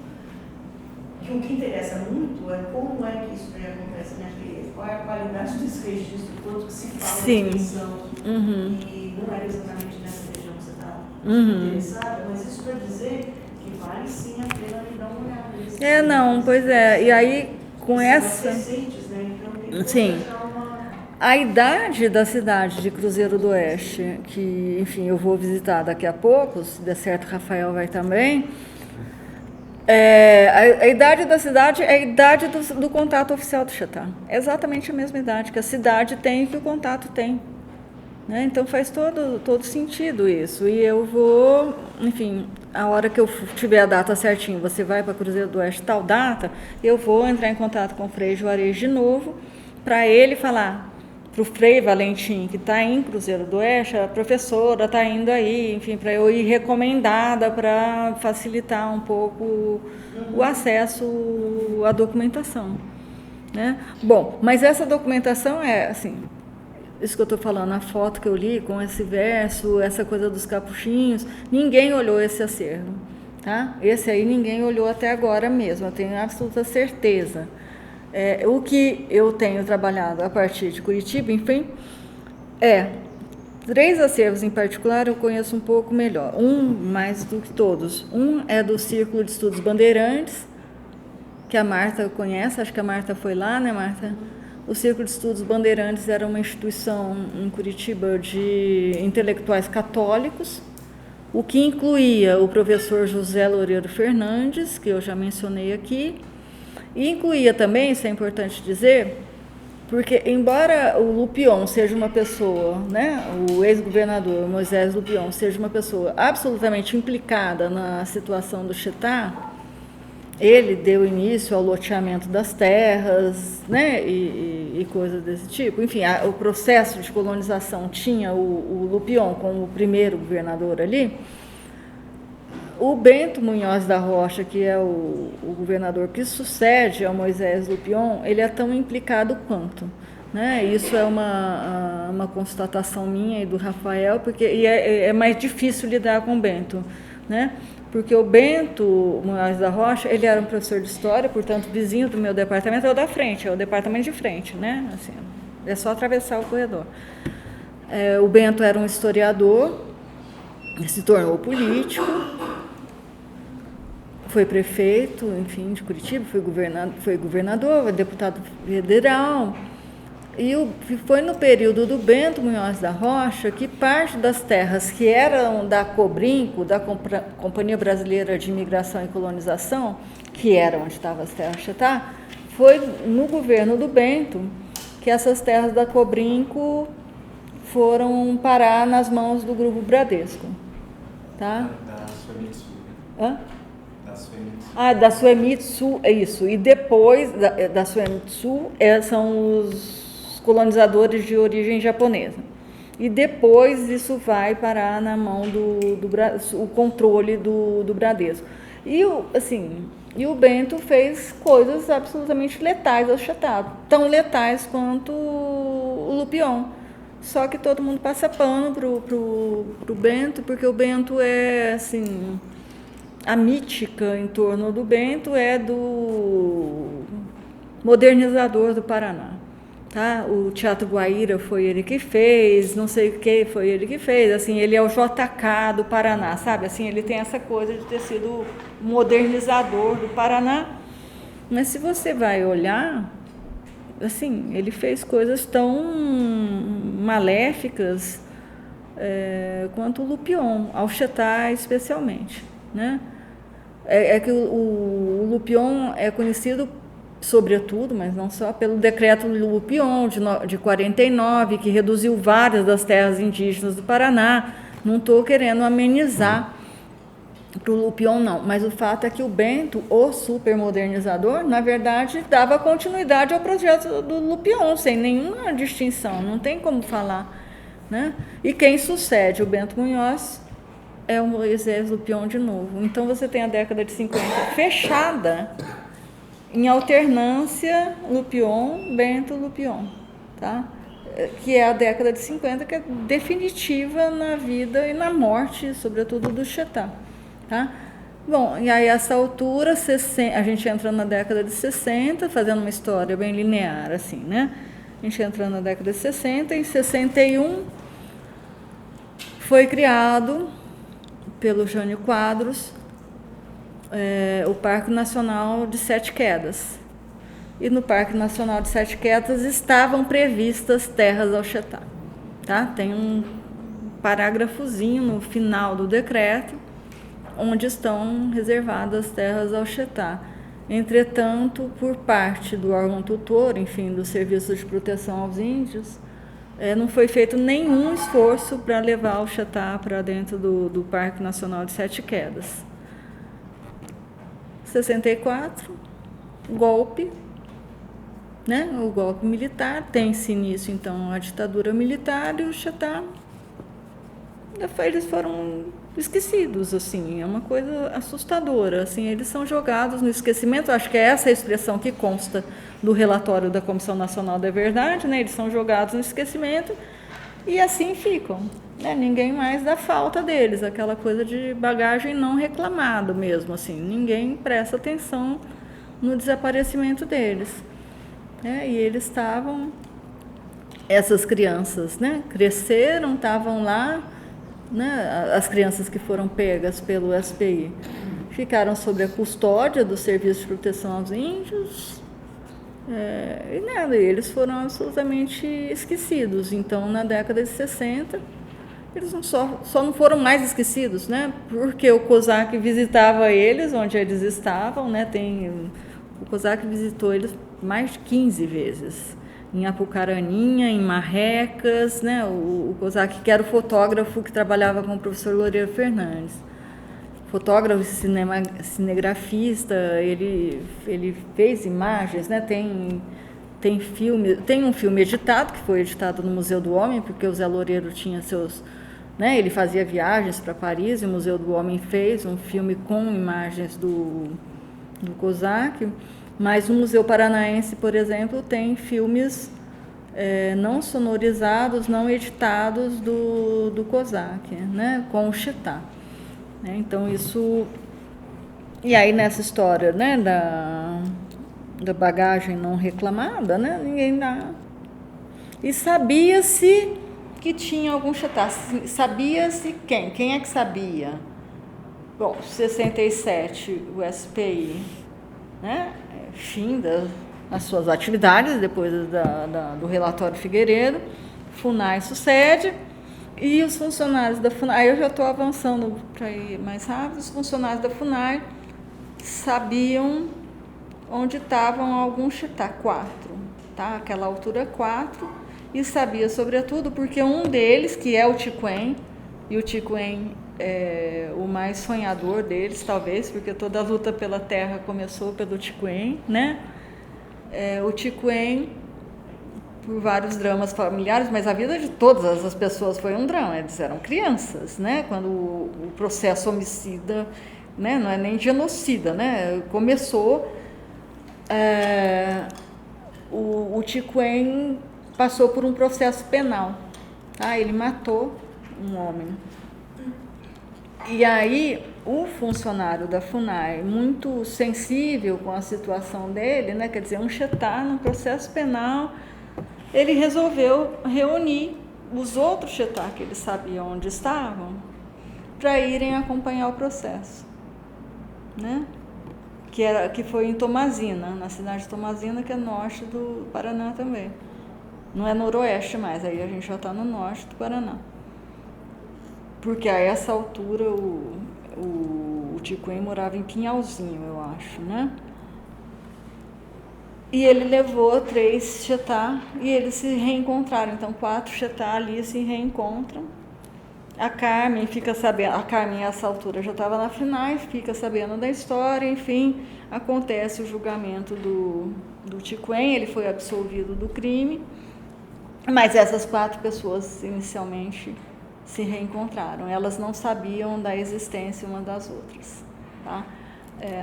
que o que interessa muito é como é que isso acontece, né? Qual é a qualidade desse registro, quanto que se fala de expressão, e não era exatamente nessa região que você está interessada, mas isso para dizer que vale sim a pena me dar uma olhada. Não, pois é, e aí com essa... recentes, né? Então tem que sim. uma... A idade da cidade de Cruzeiro do Oeste, que, enfim, eu vou visitar daqui a pouco, se der certo, Rafael vai também. A idade da cidade é a idade do contato oficial do Chetá. É exatamente a mesma idade que a cidade tem e que o contato tem. Né? Então faz todo sentido isso. E eu vou, enfim, a hora que eu tiver a data certinho, você vai para Cruzeiro do Oeste tal data, eu vou entrar em contato com o Frei Juarez de novo, para ele falar para o Frei Valentim, que está em Cruzeiro do Oeste, a professora está indo aí, enfim, para eu ir recomendada para facilitar um pouco o acesso à documentação. Né? Bom, mas essa documentação é, assim, isso que eu estou falando, a foto que eu li com esse verso, essa coisa dos capuchinhos, ninguém olhou esse acervo. Tá? Esse aí ninguém olhou até agora mesmo, eu tenho absoluta certeza. O que eu tenho trabalhado a partir de Curitiba, enfim, 3 acervos em particular eu conheço um pouco melhor, um mais do que todos. Um é do Círculo de Estudos Bandeirantes, que a Marta conhece, acho que a Marta foi lá, né, Marta? O Círculo de Estudos Bandeirantes era uma instituição em Curitiba de intelectuais católicos, o que incluía o professor José Loureiro Fernandes, que eu já mencionei aqui, e incluía também, isso é importante dizer, porque embora o Lupion seja uma pessoa, né, o ex-governador Moisés Lupion seja uma pessoa absolutamente implicada na situação do Chetá, ele deu início ao loteamento das terras, né, e coisas desse tipo. Enfim, o processo de colonização tinha o Lupion como o primeiro governador ali. O Bento Munhoz da Rocha, que é o governador que sucede ao Moisés Lupion, ele é tão implicado quanto. Né? Isso é uma constatação minha e do Rafael, porque é mais difícil lidar com o Bento. Né? Porque o Bento Munhoz da Rocha, ele era um professor de história, portanto, vizinho do meu departamento, é o da frente, é o departamento de frente. Né? Assim, é só atravessar o corredor. O Bento era um historiador, se tornou político, foi prefeito, enfim, de Curitiba, foi governador, deputado federal. E foi no período do Bento Munhoz da Rocha que parte das terras que eram da Cobrinco, da Companhia Brasileira de Imigração e Colonização, que era onde estavam as terras Chetá, foi no governo do Bento que essas terras da Cobrinco foram parar nas mãos do Grupo Bradesco. Tá? Da Suemitsu. Hã? Da Suemitsu. Da Suemitsu, é isso. E depois da Suemitsu são os colonizadores de origem japonesa. E depois isso vai parar na mão o controle do Bradesco. E o Bento fez coisas absolutamente letais ao Chetá, tão letais quanto o Lupion. Só que todo mundo passa pano pro Bento, porque o Bento é, assim, a mítica em torno do Bento é do modernizador do Paraná. Tá? O Teatro Guaíra foi ele que fez, não sei o que foi ele que fez, assim, ele é o JK do Paraná, sabe? Assim, ele tem essa coisa de ter sido modernizador do Paraná. Mas se você vai olhar, assim, ele fez coisas tão maléficas quanto o Lupion, ao Chetá especialmente, né? É que o Lupion é conhecido sobretudo, mas não só, pelo decreto Lupion de 49, que reduziu várias das terras indígenas do Paraná. Não estou querendo amenizar para o Lupion, não, mas o fato é que o Bento, o supermodernizador, na verdade, dava continuidade ao projeto do Lupion, sem nenhuma distinção, não tem como falar, né? E quem sucede o Bento Munhoz é o Moisés Lupion de novo. Então você tem a década de 50 fechada em alternância Lupion, Bento, Lupion, tá? Que é a década de 50, que é definitiva na vida e na morte, sobretudo do Chetá, tá? Bom, e aí a essa altura, a gente entra na década de 60, fazendo uma história bem linear, assim, né? A gente entra na década de 60, em 61 foi criado pelo Jânio Quadros o Parque Nacional de Sete Quedas. E no Parque Nacional de Sete Quedas estavam previstas terras ao Chetá. Tá? Tem um parágrafozinho no final do decreto onde estão reservadas terras ao Chetá. Entretanto, por parte do órgão tutor, enfim, do Serviço de Proteção aos Índios, não foi feito nenhum esforço para levar o Chetá para dentro do Parque Nacional de Sete Quedas. 64, golpe, né? O golpe militar, tem-se início, então, a ditadura militar, e o Chetá, eles foram esquecidos, assim, é uma coisa assustadora, assim, eles são jogados no esquecimento. Acho que é essa a expressão que consta do relatório da Comissão Nacional da Verdade, né? Eles são jogados no esquecimento e assim ficam, né? Ninguém mais dá falta deles, aquela coisa de bagagem não reclamado mesmo, assim, ninguém presta atenção no desaparecimento deles, né? E eles estavam, essas crianças, né, cresceram, estavam lá, né, as crianças que foram pegas pelo SPI ficaram sob a custódia do Serviço de Proteção aos Índios, e nada, eles foram absolutamente esquecidos. Então, na década de 60, eles só não foram mais esquecidos, né, porque o COSAC visitava eles onde eles estavam, né, o COSAC visitou eles mais de 15 vezes, em Apucaraninha, em Marrecas, né? O COSAC, que era o fotógrafo que trabalhava com o professor Loureiro Fernandes. Fotógrafo e cinegrafista, ele fez imagens, né? Tem filme, tem um filme editado, que foi editado no Museu do Homem, porque o Zé Loureiro tinha seus, né? Ele fazia viagens para Paris, e o Museu do Homem fez um filme com imagens do COSAC. Mas o Museu Paranaense, por exemplo, tem filmes não sonorizados, não editados do COSAC, né, com o Chetá. Então, isso... E aí, nessa história, né, da bagagem não reclamada, né, ninguém dá... E sabia-se que tinha algum Chetá. Sabia-se quem? Quem é que sabia? Bom, 67, o SPI, né, fim das suas atividades, depois do relatório Figueiredo, FUNAI sucede, e os funcionários da FUNAI, aí eu já estou avançando para ir mais rápido, os funcionários da FUNAI sabiam onde estavam alguns Chetá, 4, tá? Aquela altura 4, e sabia sobretudo porque um deles, que é o Tiquém, e o Tiquém é o mais sonhador deles, talvez, porque toda a luta pela terra começou pelo Tiquém, né? O Tiquém, por vários dramas familiares, mas a vida de todas as pessoas foi um drama, eles eram crianças, né? Quando o processo homicida né? Não é nem genocida, né? Começou, o Tiquen passou por um processo penal, tá? Ele matou um homem. E aí o funcionário da FUNAI, muito sensível com a situação dele, né? Quer dizer, um Chetá no processo penal, ele resolveu reunir os outros Chetá que ele sabia onde estavam para irem acompanhar o processo, né? Que foi em Tomazina, na cidade de Tomazina, que é norte do Paraná também. Não é noroeste mais, aí a gente já está no norte do Paraná. Porque a essa altura o Tiquen morava em Pinhalzinho, eu acho, né? E ele levou 3 Chetá e eles se reencontraram. Então 4 Chetá ali se reencontram. A Carmen fica sabendo, a Carmen a essa altura já estava na FUNAI, fica sabendo da história, enfim, acontece o julgamento do Tiquen, ele foi absolvido do crime, mas essas 4 pessoas inicialmente se reencontraram, elas não sabiam da existência uma das outras, tá?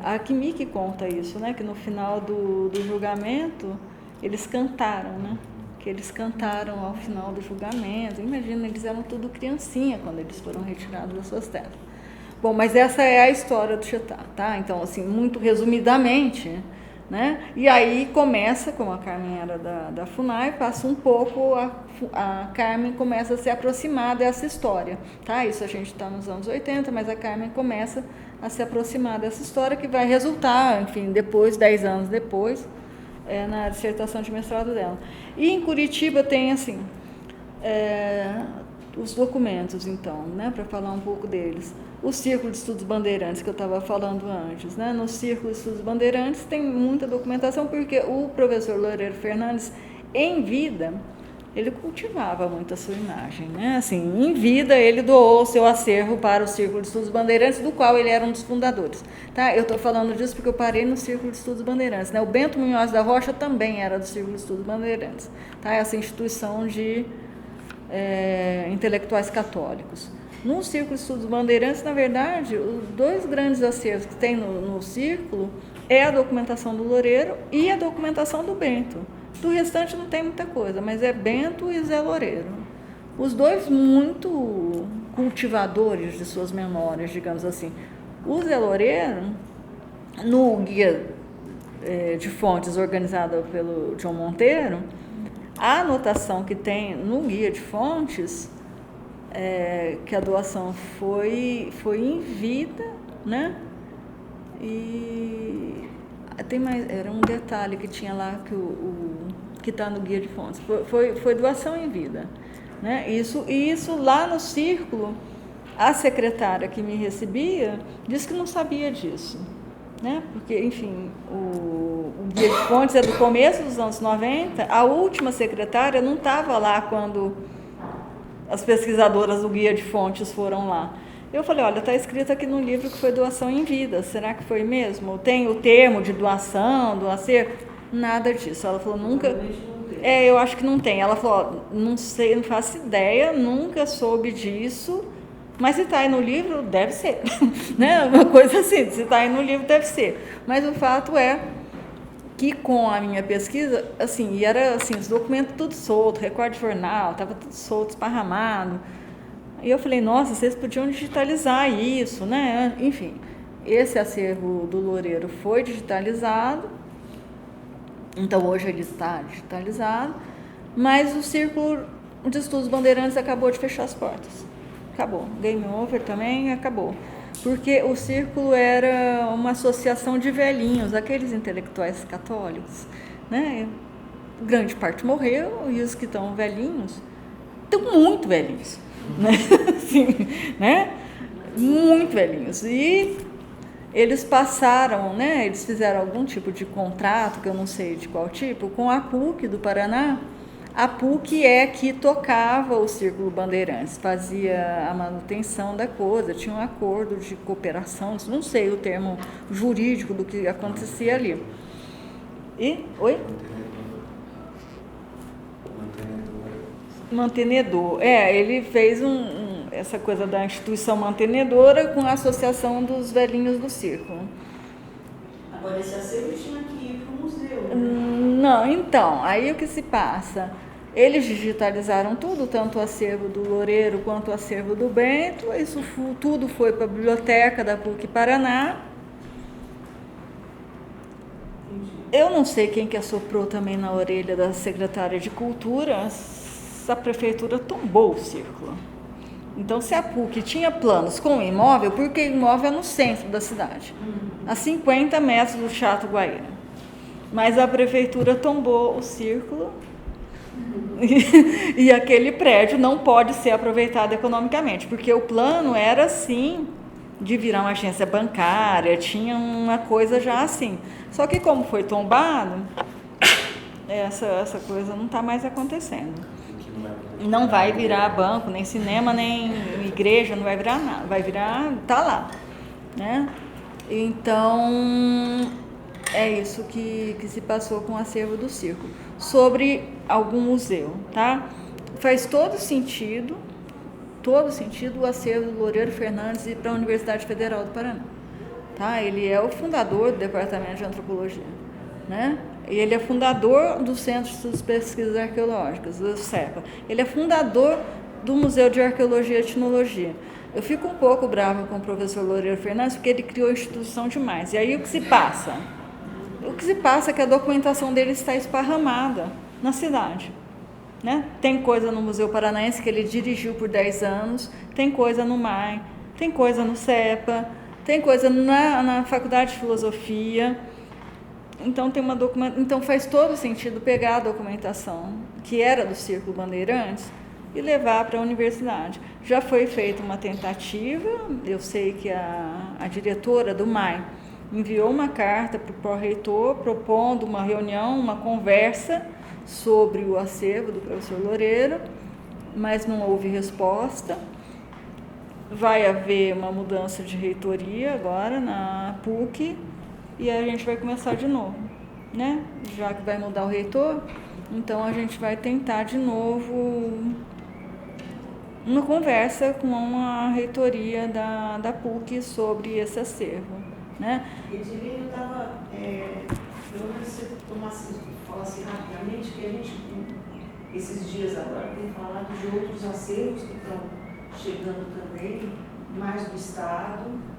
A Kimiki conta isso, né, que no final do julgamento eles cantaram, né? Que eles cantaram ao final do julgamento. Imagina, eles eram tudo criancinha quando eles foram retirados das suas terras. Bom, mas essa é a história do Chetá, tá? Então, assim, muito resumidamente, né? E aí começa, como a Carmen era da FUNAI, passa um pouco, a Carmen começa a se aproximar dessa história, tá? Isso a gente está nos anos 80, mas a Carmen começa a se aproximar dessa história que vai resultar, enfim, depois, 10 anos depois, na dissertação de mestrado dela. E em Curitiba tem, assim, os documentos, então, né, para falar um pouco deles. O Círculo de Estudos Bandeirantes, que eu estava falando antes, né, no Círculo de Estudos Bandeirantes tem muita documentação, porque o professor Loureiro Fernandes, em vida, ele cultivava muito a sua imagem, né? Assim, em vida, ele doou o seu acervo para o Círculo de Estudos Bandeirantes, do qual ele era um dos fundadores. Tá? Eu estou falando disso porque eu parei no Círculo de Estudos Bandeirantes, né? O Bento Munhoz da Rocha também era do Círculo de Estudos Bandeirantes, tá? Essa instituição de intelectuais católicos. No Círculo de Estudos Bandeirantes, na verdade, os 2 grandes acervos que tem no Círculo é a documentação do Loureiro e a documentação do Bento. Do restante não tem muita coisa, mas é Bento e Zé Loureiro. Os 2 muito cultivadores de suas memórias, digamos assim. O Zé Loureiro, no guia de fontes organizado pelo João Monteiro, a anotação que tem no guia de fontes que a doação foi em vida, né? E tem mais, era um detalhe que tinha lá que está no guia de fontes, foi doação em vida, né? Isso lá no Círculo, a secretária que me recebia disse que não sabia disso, né? Porque, enfim, o guia de fontes é do começo dos anos 90, a última secretária não estava lá quando as pesquisadoras do guia de fontes foram lá. Eu falei, olha, está escrito aqui no livro que foi doação em vida, será que foi mesmo? Tem o termo de doação, do acervo? Nada disso. Ela falou, nunca... eu acho que não tem. Ela falou, não sei, não faço ideia, nunca soube disso, mas se está aí no livro, deve ser. Né? Uma coisa assim, se está aí no livro, deve ser. Mas o fato é que com a minha pesquisa, assim, e era assim, os documentos tudo solto, recorde de jornal, estava tudo solto, esparramado. E eu falei, nossa, vocês podiam digitalizar isso, né? Enfim, esse acervo do Loureiro foi digitalizado, então hoje ele está digitalizado, mas o Círculo de Estudos Bandeirantes acabou de fechar as portas. Acabou. Game over também, acabou. Porque o Círculo era uma associação de velhinhos, aqueles intelectuais católicos, né? Grande parte morreu e os que estão velhinhos estão muito velhinhos. Né? Assim, né? Muito velhinhos. E eles passaram, né? Eles fizeram algum tipo de contrato, que eu não sei de qual tipo, com a PUC do Paraná. A PUC é que tocava o Círculo Bandeirantes, fazia a manutenção da coisa, tinha um acordo de cooperação, não sei o termo jurídico do que acontecia ali. E, oi? Mantenedor. Ele fez essa coisa da instituição mantenedora com a associação dos velhinhos do círculo. Agora, esse acervo tinha que ir para o museu, né? Não, então, aí o que se passa? Eles digitalizaram tudo, tanto o acervo do Loureiro quanto o acervo do Bento, isso tudo foi para a biblioteca da PUC Paraná. Eu não sei quem que assoprou também na orelha da secretária de Cultura, a prefeitura tombou o círculo. Então, se a PUC tinha planos com o imóvel, porque o imóvel é no centro da cidade, a 50 metros do Chato Guaíra. Mas a prefeitura tombou o círculo e aquele prédio não pode ser aproveitado economicamente, porque o plano era assim, de virar uma agência bancária, tinha uma coisa já assim. Só que como foi tombado, essa coisa não está mais acontecendo. Não vai virar banco, nem cinema, nem igreja, não vai virar nada. Vai virar, tá lá, né? Então, é isso que se passou com o acervo do circo. Sobre algum museu, tá? Faz todo sentido o acervo do Loureiro Fernandes ir para a Universidade Federal do Paraná. Tá? Ele é o fundador do Departamento de Antropologia, né? E ele é fundador do Centro de Pesquisas Arqueológicas, do CEPA. Ele é fundador do Museu de Arqueologia e Etnologia. Eu fico um pouco brava com o professor Loureiro Fernandes, porque ele criou a instituição demais. E aí o que se passa? O que se passa é que a documentação dele está esparramada na cidade. Né? Tem coisa no Museu Paranaense que ele dirigiu por 10 anos, tem coisa no MAI, tem coisa no CEPA, tem coisa na Faculdade de Filosofia. Então, então faz todo sentido pegar a documentação que era do Círculo Bandeirantes e levar para a universidade. Já foi feita uma tentativa, eu sei que a diretora do MAI enviou uma carta para o pró-reitor propondo uma reunião, uma conversa sobre o acervo do professor Loureiro, mas não houve resposta. Vai haver uma mudança de reitoria agora na PUC e a gente vai começar de novo, né? Já que vai mudar o reitor, então a gente vai tentar de novo uma conversa com a reitoria da PUC sobre esse acervo, né? Edilene, eu estava, pelo menos você fala assim rapidamente, que a gente, esses dias agora, tem falado de outros acervos que estão chegando também, mais do Estado,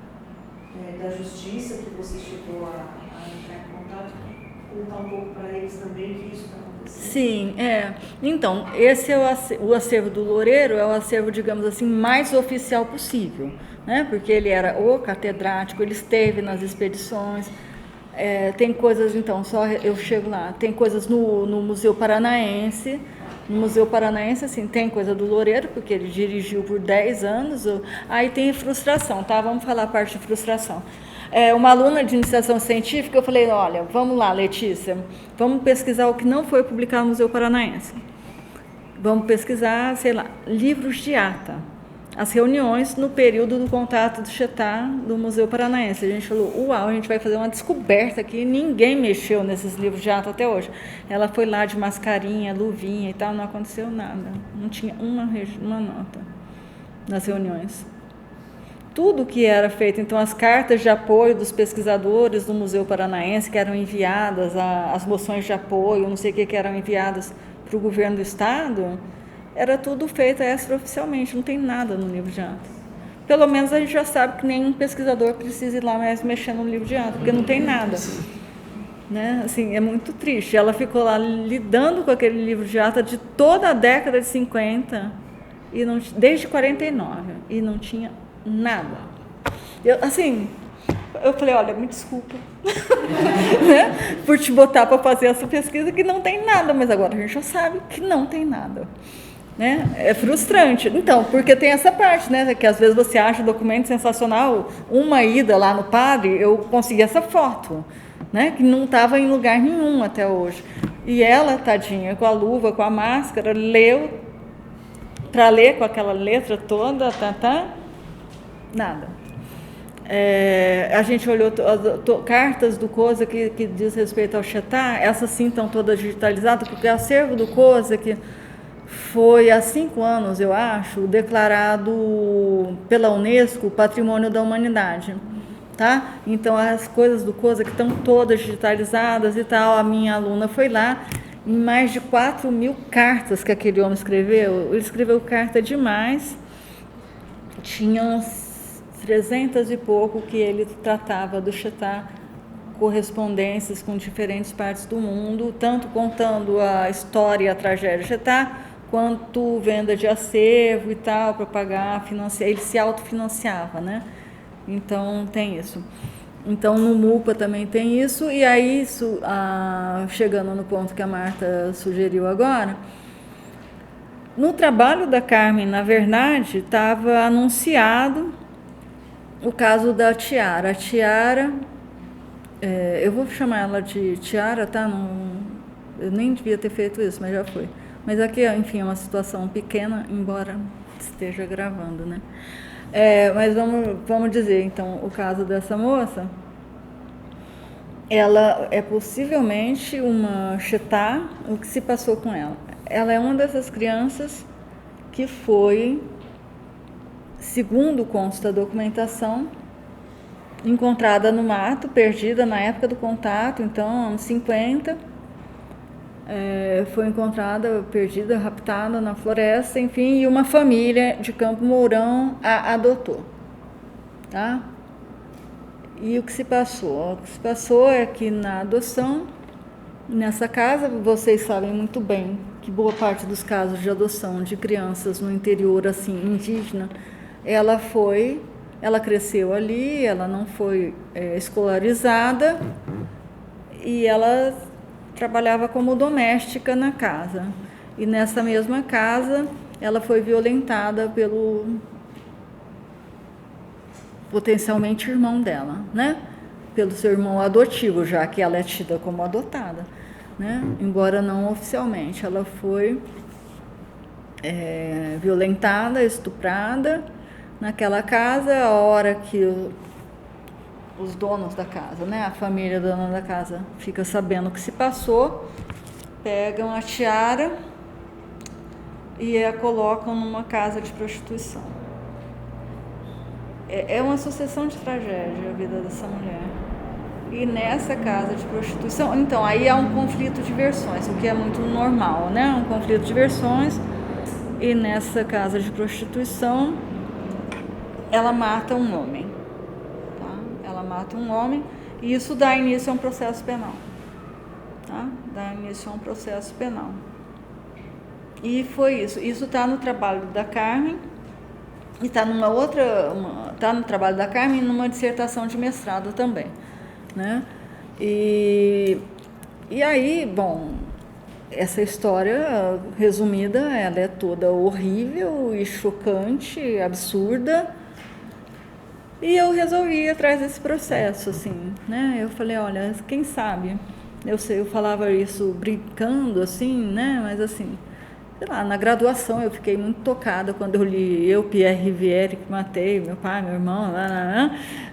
da Justiça, que você chegou a entrar em contato, contar um pouco para eles também que isso está acontecendo. Sim, então, esse é o acervo do Loureiro, é o acervo, digamos assim, mais oficial possível, né? Porque ele era o catedrático, ele esteve nas expedições. Tem coisas, então, só eu chego lá, tem coisas no Museu Paranaense. No Museu Paranaense, assim, tem coisa do Loureiro, porque ele dirigiu por 10 anos. Aí tem frustração, tá? Vamos falar a parte de frustração. Uma aluna de iniciação científica, eu falei, olha, vamos lá, Letícia, vamos pesquisar o que não foi publicado no Museu Paranaense. Vamos pesquisar, sei lá, livros de ata. As reuniões no período do contato do Chetá do Museu Paranaense. A gente falou, uau, a gente vai fazer uma descoberta aqui, ninguém mexeu nesses livros de ata até hoje. Ela foi lá de mascarinha, luvinha e tal, não aconteceu nada. Não tinha uma nota nas reuniões. Tudo que era feito, então as cartas de apoio dos pesquisadores do Museu Paranaense que eram enviadas, as moções de apoio, não sei o que eram enviadas para o governo do Estado, era tudo feito extraoficialmente, não tem nada no livro de ata. Pelo menos a gente já sabe que nenhum pesquisador precisa ir lá mais mexer no livro de ata, porque não tem nada. Né? Assim, é muito triste. Ela ficou lá lidando com aquele livro de ata de toda a década de 50, desde 49, e não tinha nada. Eu falei, olha, me desculpa né? Por te botar para fazer essa pesquisa que não tem nada, mas agora a gente já sabe que não tem nada. Né? É frustrante. Então, porque tem essa parte, né? Que às vezes você acha o documento sensacional. Uma ida lá no Padre, eu consegui essa foto, né? Que não estava em lugar nenhum até hoje. E ela, tadinha, com a luva, com a máscara, leu, para ler com aquela letra toda, nada. A gente olhou cartas do COSA que diz respeito ao Chetá, essas sim estão todas digitalizadas, porque o acervo do COSA que foi há 5 anos, eu acho, declarado pela Unesco Patrimônio da Humanidade. Tá? Então, as coisas do COSA que estão todas digitalizadas e tal, a minha aluna foi lá, em mais de 4.000 cartas que aquele homem escreveu. Ele escreveu carta demais, tinha uns 300 e pouco que ele tratava do Chetá, correspondências com diferentes partes do mundo, tanto contando a história e a tragédia Chetá, quanto venda de acervo e tal, para pagar, financiar. Ele se autofinanciava, né? Então, tem isso. Então, no MUPA também tem isso. E aí, isso, chegando no ponto que a Marta sugeriu agora, no trabalho da Carmen, na verdade, estava anunciado o caso da Tiara. A Tiara, eu vou chamar ela de Tiara, tá? Não, eu nem devia ter feito isso, mas já foi. Mas aqui, enfim, é uma situação pequena, embora esteja gravando, né? Mas vamos dizer, então, o caso dessa moça, ela é possivelmente uma Chetá. O que se passou com ela? Ela é uma dessas crianças que foi, segundo consta a documentação, encontrada no mato, perdida na época do contato, então, anos 50, foi encontrada, perdida, raptada na floresta, enfim, e uma família de Campo Mourão a adotou, tá? E o que se passou? O que se passou é que na adoção, nessa casa, vocês sabem muito bem que boa parte dos casos de adoção de crianças no interior, assim, indígena, ela cresceu ali, ela não foi escolarizada e ela trabalhava como doméstica na casa. E nessa mesma casa, ela foi violentada pelo potencialmente irmão dela, né? Pelo seu irmão adotivo, já que ela é tida como adotada, né? Embora não oficialmente. Ela foi violentada, estuprada naquela casa. A hora que os donos da casa, né, a família dona da casa, fica sabendo o que se passou, pegam a Tiara e a colocam numa casa de prostituição. É uma sucessão de tragédia a vida dessa mulher. E nessa casa de prostituição, então, aí há um conflito de versões, o que é muito normal, né? Um conflito de versões. E nessa casa de prostituição, ela mata um homem. Ela mata um homem e isso dá início a um processo penal. Tá? Dá início a um processo penal. E foi isso. Isso está no trabalho da Carmen e está numa outra... Está no trabalho da Carmen e numa dissertação de mestrado também. Né? E aí, bom, essa história resumida, ela é toda horrível e chocante, absurda. E eu resolvi ir atrás desse processo, assim, né? Eu falei, olha, quem sabe? Eu falava isso brincando, assim, né? Mas assim, sei lá, na graduação eu fiquei muito tocada quando eu li Pierre Rivière, que matei meu pai, meu irmão,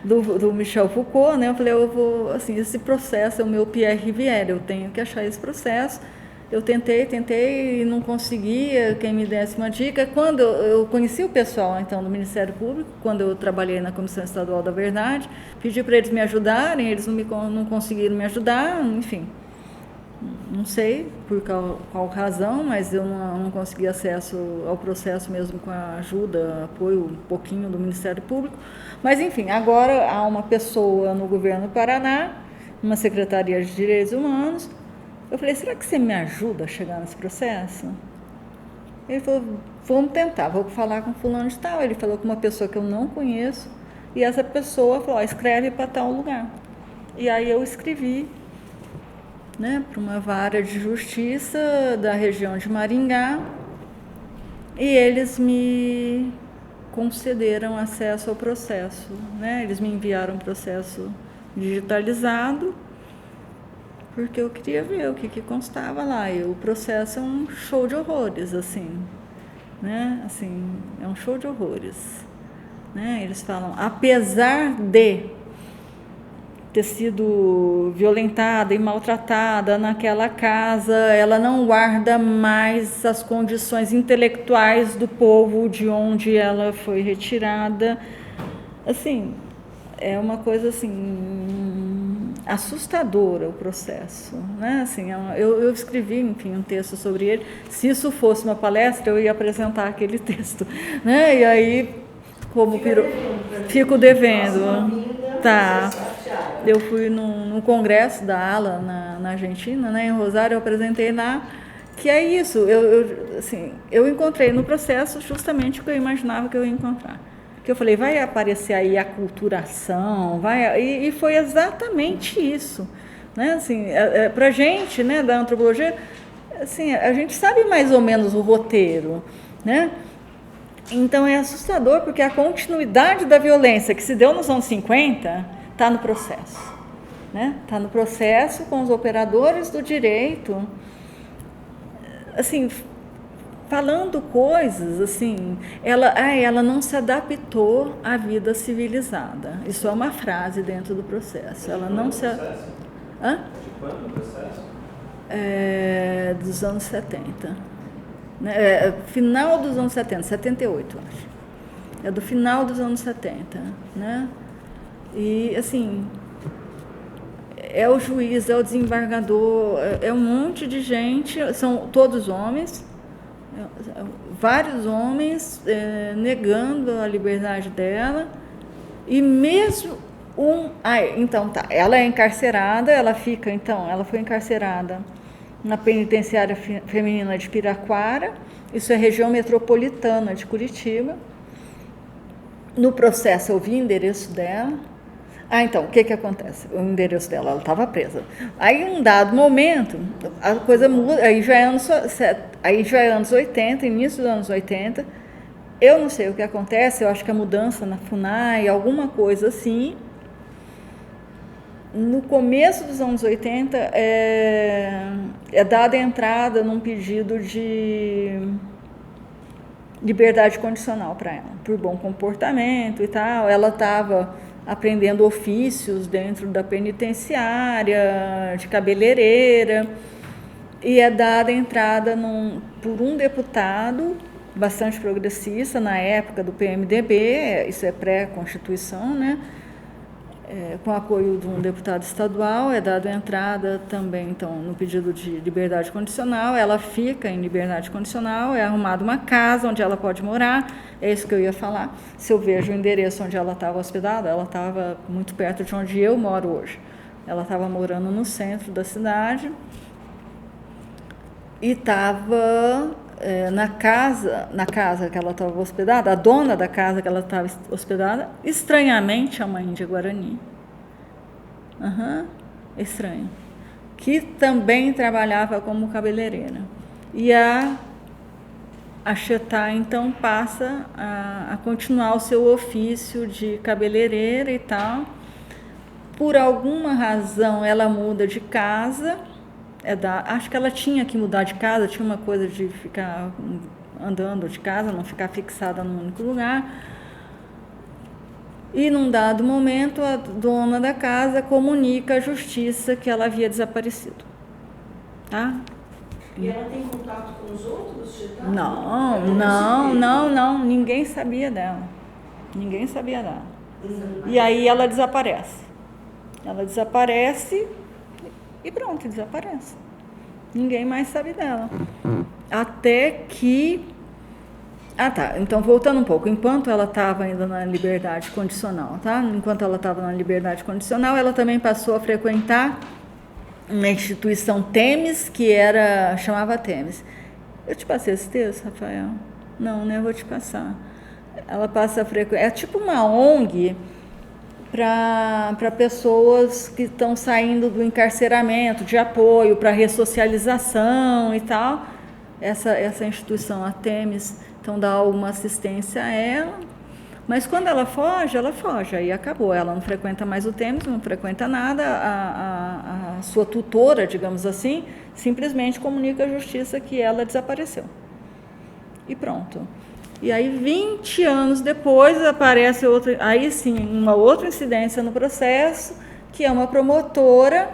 do Michel Foucault, né? Eu falei, eu vou, assim, esse processo é o meu Pierre Rivière, eu tenho que achar esse processo. Eu tentei e não conseguia quem me desse uma dica. Quando eu conheci o pessoal, então, do Ministério Público, quando eu trabalhei na Comissão Estadual da Verdade, pedi para eles me ajudarem, eles não conseguiram me ajudar, enfim. Não sei por qual razão, mas eu não consegui acesso ao processo mesmo com a ajuda, apoio um pouquinho do Ministério Público. Mas, enfim, agora há uma pessoa no governo do Paraná, uma Secretaria de Direitos Humanos. Eu falei, será que você me ajuda a chegar nesse processo? Ele falou, vamos tentar, vou falar com fulano de tal. Ele falou com uma pessoa que eu não conheço, e essa pessoa falou, escreve para tal lugar. E aí eu escrevi, né, para uma vara de justiça da região de Maringá, e eles me concederam acesso ao processo, né? Eles me enviaram um processo digitalizado, porque eu queria ver o que constava lá. E o processo é um show de horrores, assim, né? Assim, é um show de horrores, né? Eles falam, apesar de ter sido violentada e maltratada naquela casa, ela não guarda mais as condições intelectuais do povo de onde ela foi retirada. Assim, é uma coisa assim assustadora o processo, né? Assim, eu escrevi, enfim, um texto sobre ele. Se isso fosse uma palestra, eu ia apresentar aquele texto, né? E aí, como fico devendo. Tá. Eu fui num congresso da ALA na Argentina, né, em Rosário, eu apresentei lá, que é isso, eu encontrei no processo justamente o que eu imaginava que eu ia encontrar. Que eu falei, vai aparecer aí a aculturação, e foi exatamente isso. Né, assim, para a gente, né, da antropologia, assim, a gente sabe mais ou menos o roteiro, né? Então é assustador, porque a continuidade da violência que se deu nos anos 50 está no processo. Né? Está no processo com os operadores do direito, assim, falando coisas, assim, ela não se adaptou à vida civilizada. Isso é uma frase dentro do processo. Ela não se... Hã? De quando o processo? Dos anos 70. Final dos anos 70, 78, acho. É do final dos anos 70, né? E, assim, é o juiz, é o desembargador, é um monte de gente, são todos homens, vários homens negando a liberdade dela, e mesmo então, tá, ela é encarcerada, ela foi encarcerada na penitenciária feminina de Piraquara, isso é região metropolitana de Curitiba. No processo eu vi o endereço dela. Então, o que acontece? O endereço dela, ela estava presa. Aí, em um dado momento, a coisa muda, aí já é anos 80, início dos anos 80, eu não sei o que acontece, eu acho que a mudança na FUNAI, alguma coisa assim. No começo dos anos 80, é dada a entrada num pedido de liberdade condicional para ela, por bom comportamento e tal. Ela estava aprendendo ofícios dentro da penitenciária, de cabeleireira, e é dada a entrada por um deputado bastante progressista, na época do PMDB, isso é pré-constituição, né? Com apoio de um deputado estadual, é dada a entrada também, então, no pedido de liberdade condicional. Ela fica em liberdade condicional, é arrumada uma casa onde ela pode morar, é isso que eu ia falar. Se eu vejo o endereço onde ela estava hospedada, ela estava muito perto de onde eu moro hoje. Ela estava morando no centro da cidade e estava na casa que ela estava hospedada, a dona da casa que ela estava hospedada, estranhamente a mãe de Guarani. Estranho. Que também trabalhava como cabeleireira. E a Chetá, então, passa a continuar o seu ofício de cabeleireira e tal. Por alguma razão, ela muda de casa. Acho que ela tinha que mudar de casa, tinha uma coisa de ficar andando de casa, não ficar fixada num único lugar. E num dado momento, a dona da casa comunica à justiça que ela havia desaparecido. Tá? E ela tem contato com os outros titãs? Não, ninguém sabia dela. Ninguém sabia dela. E aí ela desaparece. Ela desaparece e pronto, desaparece. Ninguém mais sabe dela. Até que... então voltando um pouco, enquanto ela estava ainda na liberdade condicional, tá? Enquanto ela estava na liberdade condicional, ela também passou a frequentar uma instituição Temis, que chamava Temis. Eu te passei esse texto, Rafael? Não, né? Eu vou te passar. Ela passa a frequentar... É tipo uma ONG para pessoas que estão saindo do encarceramento, de apoio para ressocialização e tal. Essa instituição, a Temis, então dá alguma assistência a ela. Mas quando ela foge, aí acabou. Ela não frequenta mais o Temis, não frequenta nada. A sua tutora, digamos assim, simplesmente comunica à justiça que ela desapareceu. E pronto. E aí, 20 anos depois, aparece outra, aí sim, uma outra incidência no processo, que é uma promotora,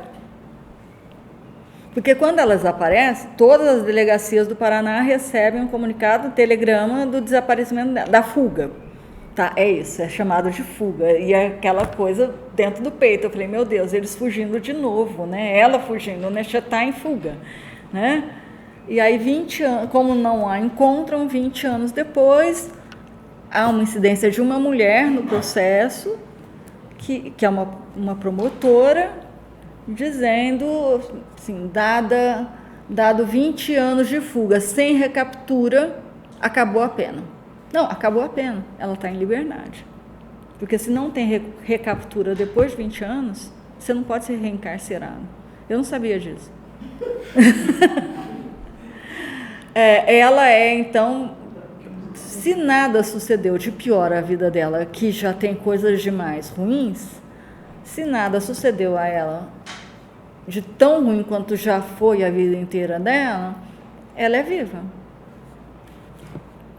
porque quando elas aparecem, todas as delegacias do Paraná recebem um comunicado, um telegrama do desaparecimento dela, da fuga. Tá, é isso, é chamado de fuga. E é aquela coisa dentro do peito. Eu falei, meu Deus, eles fugindo de novo, né? Ela fugindo, o Nechetá em fuga, né? E aí, 20 anos, como não a encontram, 20 anos depois, há uma incidência de uma mulher no processo, que é uma promotora, dizendo, assim, dado 20 anos de fuga sem recaptura, acabou a pena. Não, acabou a pena, ela está em liberdade. Porque se não tem recaptura depois de 20 anos, você não pode ser reencarcerado. Eu não sabia disso. Ela é, então, se nada sucedeu de pior à vida dela, que já tem coisas demais ruins, se nada sucedeu a ela de tão ruim quanto já foi a vida inteira dela, ela é viva.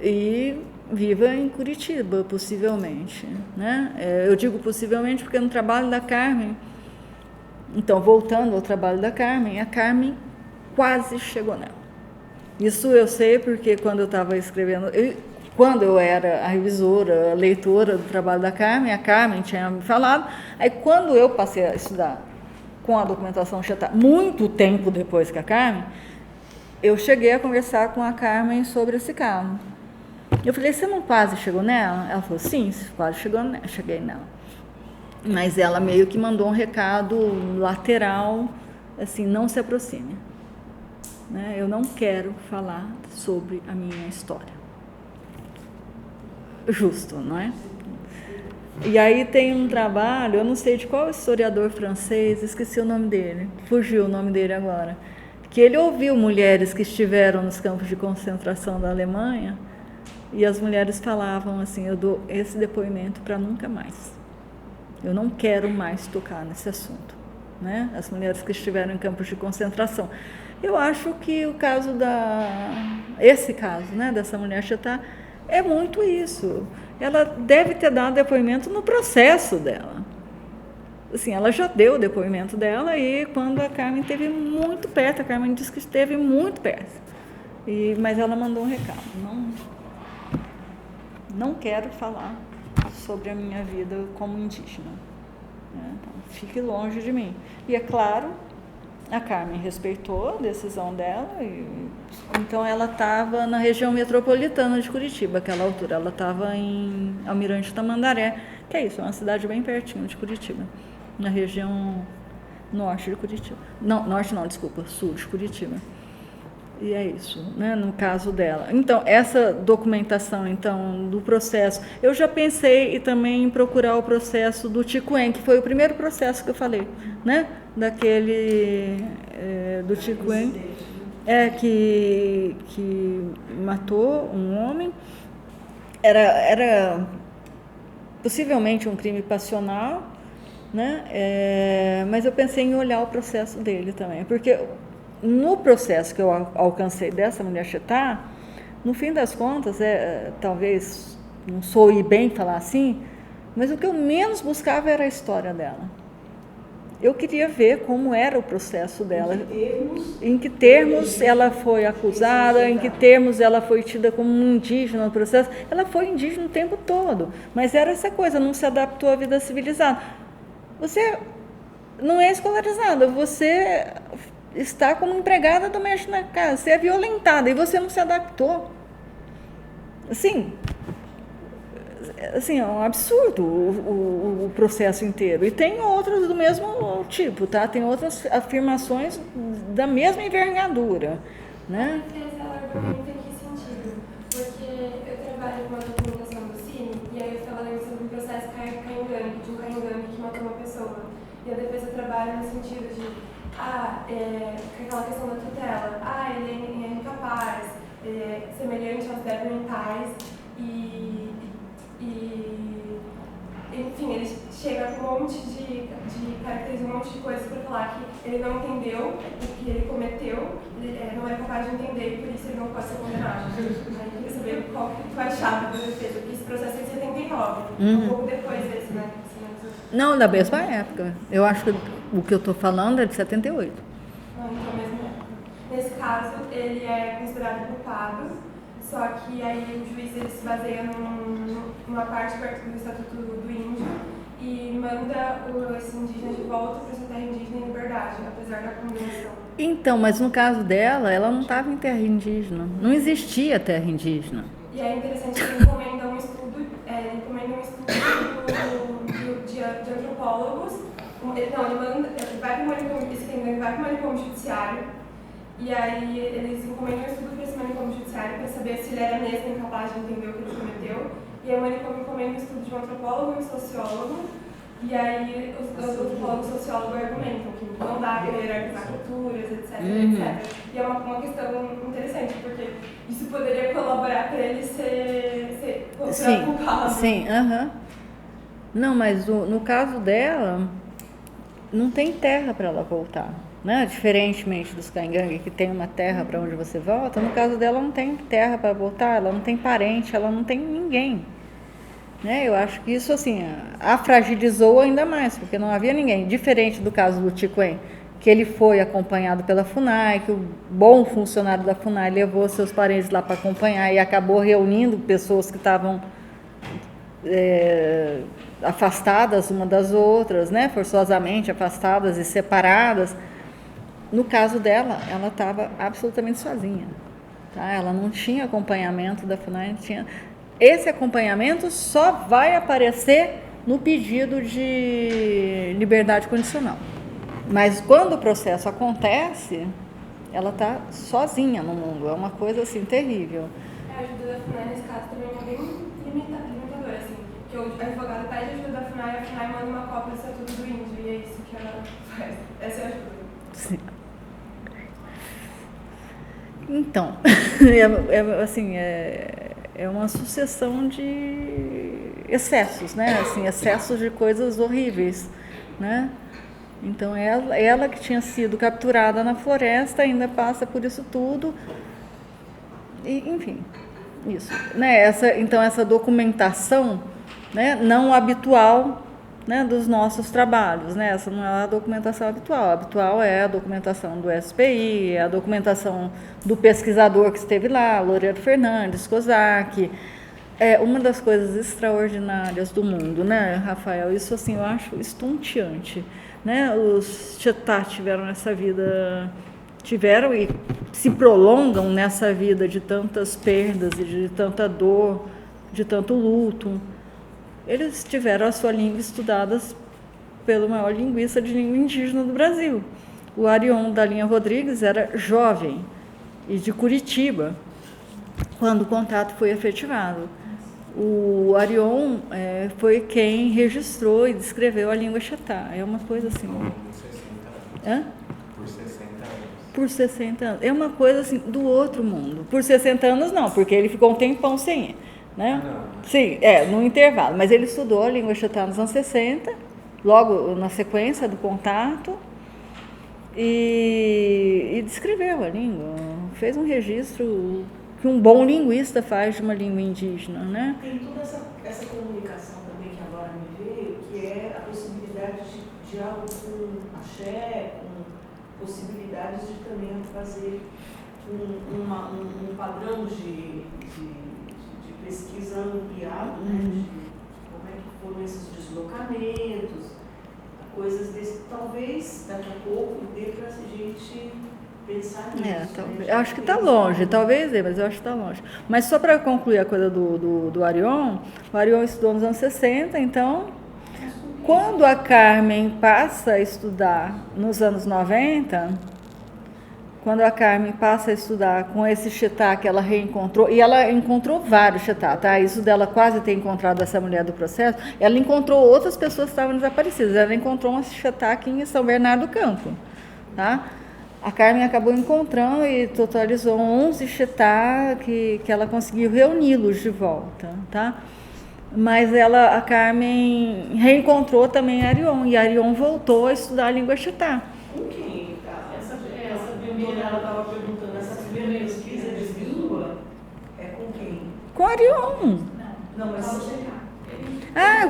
E viva em Curitiba, possivelmente, né? Eu digo possivelmente porque no trabalho da Carmen, então, voltando ao trabalho da Carmen, a Carmen quase chegou nela. Isso eu sei porque quando eu estava escrevendo, quando eu era a revisora, a leitora do trabalho da Carmen, a Carmen tinha me falado, aí quando eu passei a estudar com a documentação Nechetá, muito tempo depois que a Carmen, eu cheguei a conversar com a Carmen sobre esse caso. Eu falei, você não quase chegou nela? Ela falou, sim, quase cheguei nela. Mas ela meio que mandou um recado lateral, assim, não se aproxime. Né? Eu não quero falar sobre a minha história. Justo, não é? E aí tem um trabalho, eu não sei de qual historiador francês, esqueci o nome dele, fugiu o nome dele agora, que ele ouviu mulheres que estiveram nos campos de concentração da Alemanha, e as mulheres falavam assim, eu dou esse depoimento para nunca mais. Eu não quero mais tocar nesse assunto. Né? As mulheres que estiveram em campos de concentração. Eu acho que o caso esse caso, né, dessa mulher Nechetá, é muito isso. Ela deve ter dado depoimento no processo dela. Assim, ela já deu o depoimento dela e quando a Carmen esteve muito perto, a Carmen disse que esteve muito perto. Mas ela mandou um recado. Não quero falar sobre a minha vida como indígena. Então, fique longe de mim. E é claro, a Carmen respeitou a decisão dela, então ela estava na região metropolitana de Curitiba, aquela altura. Ela estava em Almirante Tamandaré, que é isso, é uma cidade bem pertinho de Curitiba, na região norte de Curitiba. Não, norte não, desculpa, sul de Curitiba. E é isso, né, no caso dela. Então, essa documentação, então, do processo, eu já pensei também em procurar o processo do Ticuém, que foi o primeiro processo que eu falei, né, do Ticuém, que matou um homem, era possivelmente um crime passional, né, mas eu pensei em olhar o processo dele também, porque no processo que eu alcancei dessa mulher Nechetá, no fim das contas, talvez não soe bem falar assim, mas o que eu menos buscava era a história dela. Eu queria ver como era o processo dela, em que termos ela foi acusada, em que termos ela foi tida como um indígena no processo. Ela foi indígena o tempo todo, mas era essa coisa, não se adaptou à vida civilizada. Você não é escolarizada, você está como empregada doméstica na casa, você é violentada e você não se adaptou. Assim, é um absurdo o processo inteiro. E tem outros do mesmo tipo, tá? Tem outras afirmações da mesma envergadura, né? Esse argumento em que sentido? Porque eu trabalho com a documentação do Cine e aí eu estava lendo sobre um processo Caingangue, de um Caingangue que matou uma pessoa. E a defesa trabalha no sentido de aquela questão da tutela, ele é incapaz, semelhante aos débeis mentais enfim, ele chega com um monte de características, um monte de coisas para falar que ele não entendeu o que ele cometeu, ele não é capaz de entender e por isso ele não pode ser condenado. Aí eu queria saber qual é a chave da defesa, porque esse processo é de 79, um pouco depois desse, né? Não, da mesma época. Eu acho que o que eu estou falando é de 78. Não, então mesmo época. Nesse caso, ele é considerado culpado, só que aí o juiz ele se baseia numa parte do artigo do Estatuto do Índio e manda esse indígena de volta para sua terra indígena em liberdade, apesar da condenação. Então, mas no caso dela, ela não estava em terra indígena. Não existia terra indígena. E é interessante que ele encomenda um estudo de antropólogos. Ele vai para o manicômio judiciário, e aí eles encomendam um estudo para esse manicômio judiciário para saber se ele era mesmo incapaz de entender o que ele cometeu. E aí o manicômio encomenda um estudo de um antropólogo e um sociólogo, e aí os antropólogos e o sociólogo argumentam que não dá para hierarquizar culturas, etc, etc. E é uma questão interessante, porque isso poderia colaborar para ele ser considerado culpado. Sim, Não, mas no caso dela, não tem terra para ela voltar, né? Diferentemente dos Caingangue, que tem uma terra para onde você volta, no caso dela não tem terra para voltar, ela não tem parente, ela não tem ninguém. Né? Eu acho que isso assim, a fragilizou ainda mais, porque não havia ninguém. Diferente do caso do Tiquen, que ele foi acompanhado pela FUNAI, que o bom funcionário da FUNAI levou seus parentes lá para acompanhar e acabou reunindo pessoas que estavam afastadas uma das outras, né? Forçosamente afastadas e separadas. No caso dela, ela estava absolutamente sozinha. Tá? Ela não tinha acompanhamento da FUNAI, não tinha... Esse acompanhamento só vai aparecer no pedido de liberdade condicional. Mas quando o processo acontece, ela está sozinha no mundo. É uma coisa assim terrível. A ajuda da FUNAI nesse caso também é bem limitadora, assim. Porque o advogado pede ajuda da FUNAI e a FUNAI manda uma cópia do Estatuto do Índio. E é isso que ela faz. Essa é a ajuda. Sim. Então, é uma sucessão de excessos, né? Assim, excessos de coisas horríveis, né? Então, ela que tinha sido capturada na floresta ainda passa por isso tudo. E, enfim, isso. Né? Então, essa documentação, né, não habitual, né, dos nossos trabalhos, né? Essa não é a documentação habitual. A habitual é a documentação do SPI, é a documentação do pesquisador que esteve lá, Loureiro Fernandes, Kozak. É uma das coisas extraordinárias do mundo, né, Rafael? Isso, assim, eu acho estonteante, né? Os Chetá tiveram essa vida, tiveram e se prolongam nessa vida de tantas perdas e de tanta dor, de tanto luto. Eles tiveram a sua língua estudada pelo maior linguista de língua indígena do Brasil. O Arion da Linha Rodrigues era jovem e de Curitiba, quando o contato foi efetivado. O Arion foi quem registrou e descreveu a língua Chetá. É uma coisa assim... Por 60 anos. Hã? Por 60 anos. Por 60 anos. É uma coisa assim do outro mundo. Por 60 anos não, porque ele ficou um tempão sem ir. Né? Sim, no intervalo, mas ele estudou a língua Chetá nos anos 60, logo na sequência do contato, e descreveu a língua, fez um registro que um bom linguista faz de uma língua indígena, né? Tem toda essa comunicação também que agora me veio, que é a possibilidade de diálogo com axé, com possibilidades de também fazer um padrão de pesquisa ampliada, né, de como é que foram esses deslocamentos, coisas desse, talvez daqui a pouco dê para a gente pensar nisso. Talvez. Eu acho que está longe, talvez mas eu acho que está longe. Mas só para concluir a coisa do Arion, o Arion estudou nos anos 60, então, quando a Carmen passa a estudar nos anos 90... Quando a Carmen passa a estudar com esse Chetá que ela reencontrou, e ela encontrou vários Chetá, tá? Isso dela quase ter encontrado essa mulher do processo, ela encontrou outras pessoas que estavam desaparecidas. Ela encontrou um Chetá aqui em São Bernardo do Campo, tá? A Carmen acabou encontrando e totalizou 11 Chetá que ela conseguiu reuni-los de volta, tá? Mas a Carmen reencontrou também a Arion, e a Arion voltou a estudar a língua Chetá. Com quem? Ela estava perguntando, essa primeira pesquisa de língua é com quem? Com Arion. Não, mas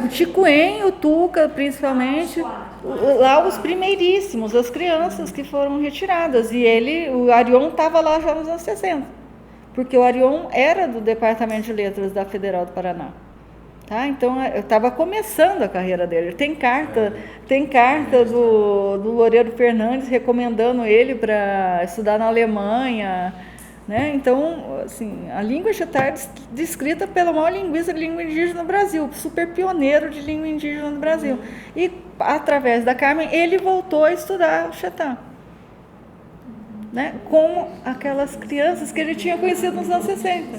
O Ticuém, o Tuca, principalmente, lá os primeiríssimos, as crianças que foram retiradas. E o Arion estava lá já nos anos 60, porque o Arion era do Departamento de Letras da Federal do Paraná. Tá? Então, eu estava começando a carreira dele. Tem carta do Loureiro Fernandes recomendando ele para estudar na Alemanha. Né? Então, assim, a língua já está descrita pelo maior linguista de língua indígena no Brasil, super pioneiro de língua indígena no Brasil. E, através da Carmen, ele voltou a estudar o Chetá, né? Com aquelas crianças que ele tinha conhecido nos anos 60.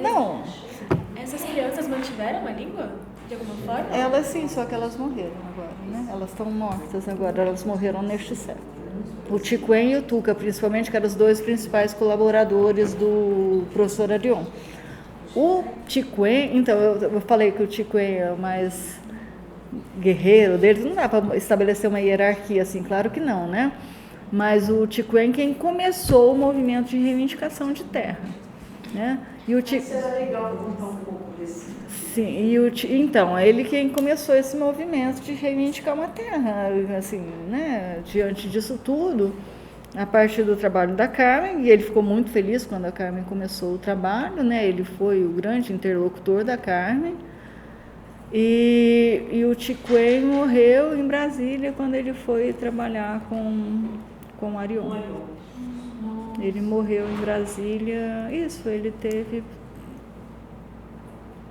Não. Essas crianças mantiveram a língua, de alguma forma? Elas sim, só que elas morreram agora, né? Elas estão mortas agora, elas morreram neste século. O Ticuém e o Tuca, principalmente, que eram os dois principais colaboradores do professor Arion. O Ticuém, então, eu falei que o Ticuém é o mais guerreiro deles, não dá para estabelecer uma hierarquia assim, claro que não, né? Mas o Ticuém quem começou o movimento de reivindicação de terra, né? E o Será legal contar um pouco desse. Sim, então, ele quem começou esse movimento de reivindicar uma terra, assim, né, diante disso tudo, a partir do trabalho da Carmen, e ele ficou muito feliz quando a Carmen começou o trabalho, né, ele foi o grande interlocutor da Carmen, e o Ticuém morreu em Brasília quando ele foi trabalhar com o Arion. Ele morreu em Brasília, ele teve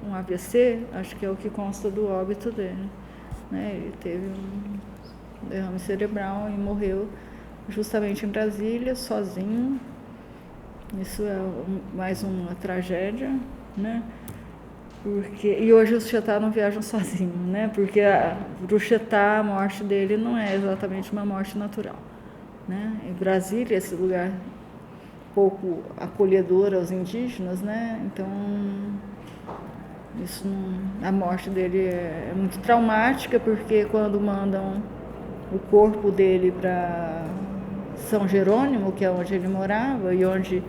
um AVC, acho que é o que consta do óbito dele, né? Ele teve um derrame cerebral e morreu justamente em Brasília, sozinho. Isso é mais uma tragédia, né? E hoje os Chetá não viajam sozinhos, né? Porque para o Chetá a morte dele não é exatamente uma morte natural, né? Em Brasília, esse lugar pouco acolhedor aos indígenas, né? Então a morte dele é muito traumática, porque quando mandam o corpo dele para São Jerônimo, que é onde ele morava e onde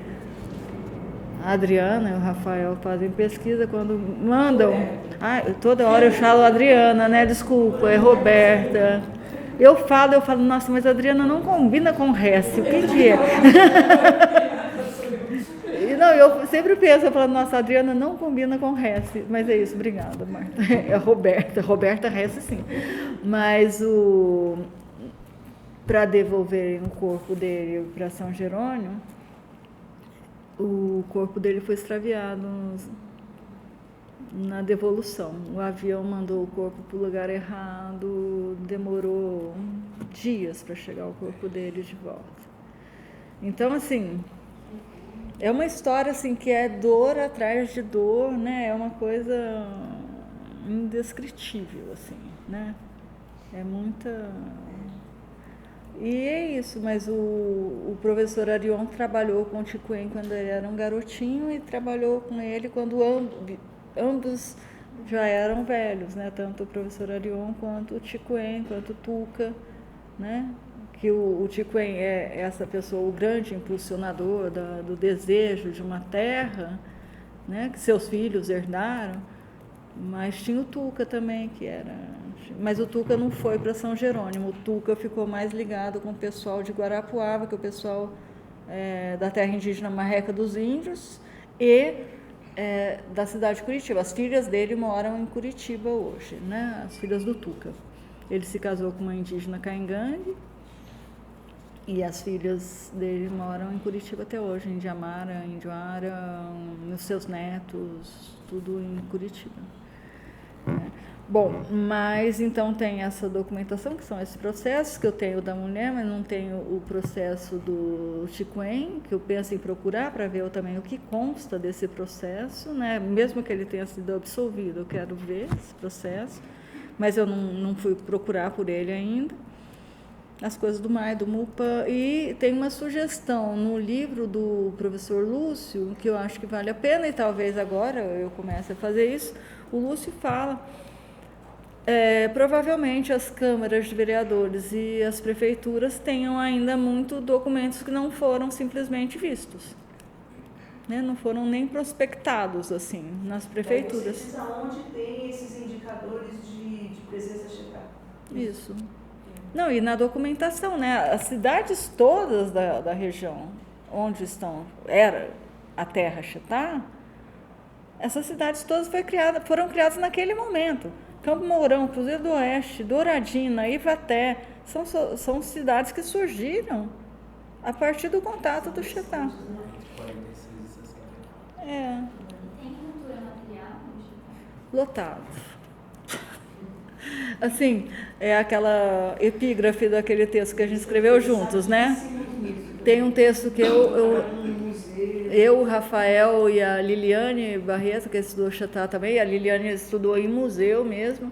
a Adriana e o Rafael fazem pesquisa, quando mandam, toda hora eu falo Adriana, né? Desculpa, é Roberta. Eu falo, nossa, mas a Adriana não combina com o resto, o que é? Não, eu sempre penso, eu falo, nossa, a Adriana não combina com o Hesse, mas é isso, obrigada, Marta. É a Roberta Hesse, sim. Mas para devolverem o corpo dele para São Jerônimo, o corpo dele foi extraviado na devolução. O avião mandou o corpo para o lugar errado, demorou dias para chegar o corpo dele de volta. Então, assim, é uma história assim que é dor atrás de dor, né? É uma coisa indescritível, assim, né? É muita... E é isso, mas o professor Arion trabalhou com o Ticuém quando ele era um garotinho e trabalhou com ele quando ambos já eram velhos, né? Tanto o professor Arion quanto o Ticuém, quanto o Tuca, né? Que o Ticuém é essa pessoa, o grande impulsionador do desejo de uma terra, né, que seus filhos herdaram, mas tinha o Tuca também, mas o Tuca não foi para São Jerônimo, o Tuca ficou mais ligado com o pessoal de Guarapuava, que é o pessoal da terra indígena Marreca dos Índios, e da cidade de Curitiba. As filhas dele moram em Curitiba hoje, né, as filhas do Tuca. Ele se casou com uma indígena caingangue, e as filhas dele moram em Curitiba até hoje, em Diamara, em Indioara, os seus netos, tudo em Curitiba. Bom, mas então tem essa documentação, que são esses processos, que eu tenho da mulher, mas não tenho o processo do Ticuém, que eu penso em procurar para ver também o que consta desse processo, né? Mesmo que ele tenha sido absolvido, eu quero ver esse processo, mas eu não fui procurar por ele ainda. As coisas do MAI, do MUPA, e tem uma sugestão no livro do professor Lúcio, que eu acho que vale a pena, e talvez agora eu comece a fazer isso. O Lúcio fala, provavelmente as câmaras de vereadores e as prefeituras tenham ainda muitos documentos que não foram simplesmente vistos, né? Não foram nem prospectados assim nas prefeituras. Você diz aonde tem esses indicadores de presença Chetá. Isso. Não, e na documentação, né? As cidades todas da região onde era a terra Chetá, essas cidades todas foram criadas naquele momento. Campo Mourão, Cruzeiro do Oeste, Douradina, Ivaté, são cidades que surgiram a partir do contato do Chetá. 46 e 60. Tem cultura material no Chetá? Lotado. Assim, é aquela epígrafe daquele texto que a gente escreveu juntos, né? Tem um texto que eu, o Rafael e a Liliane Barreto, que estudou Chetá também, a Liliane estudou em museu mesmo,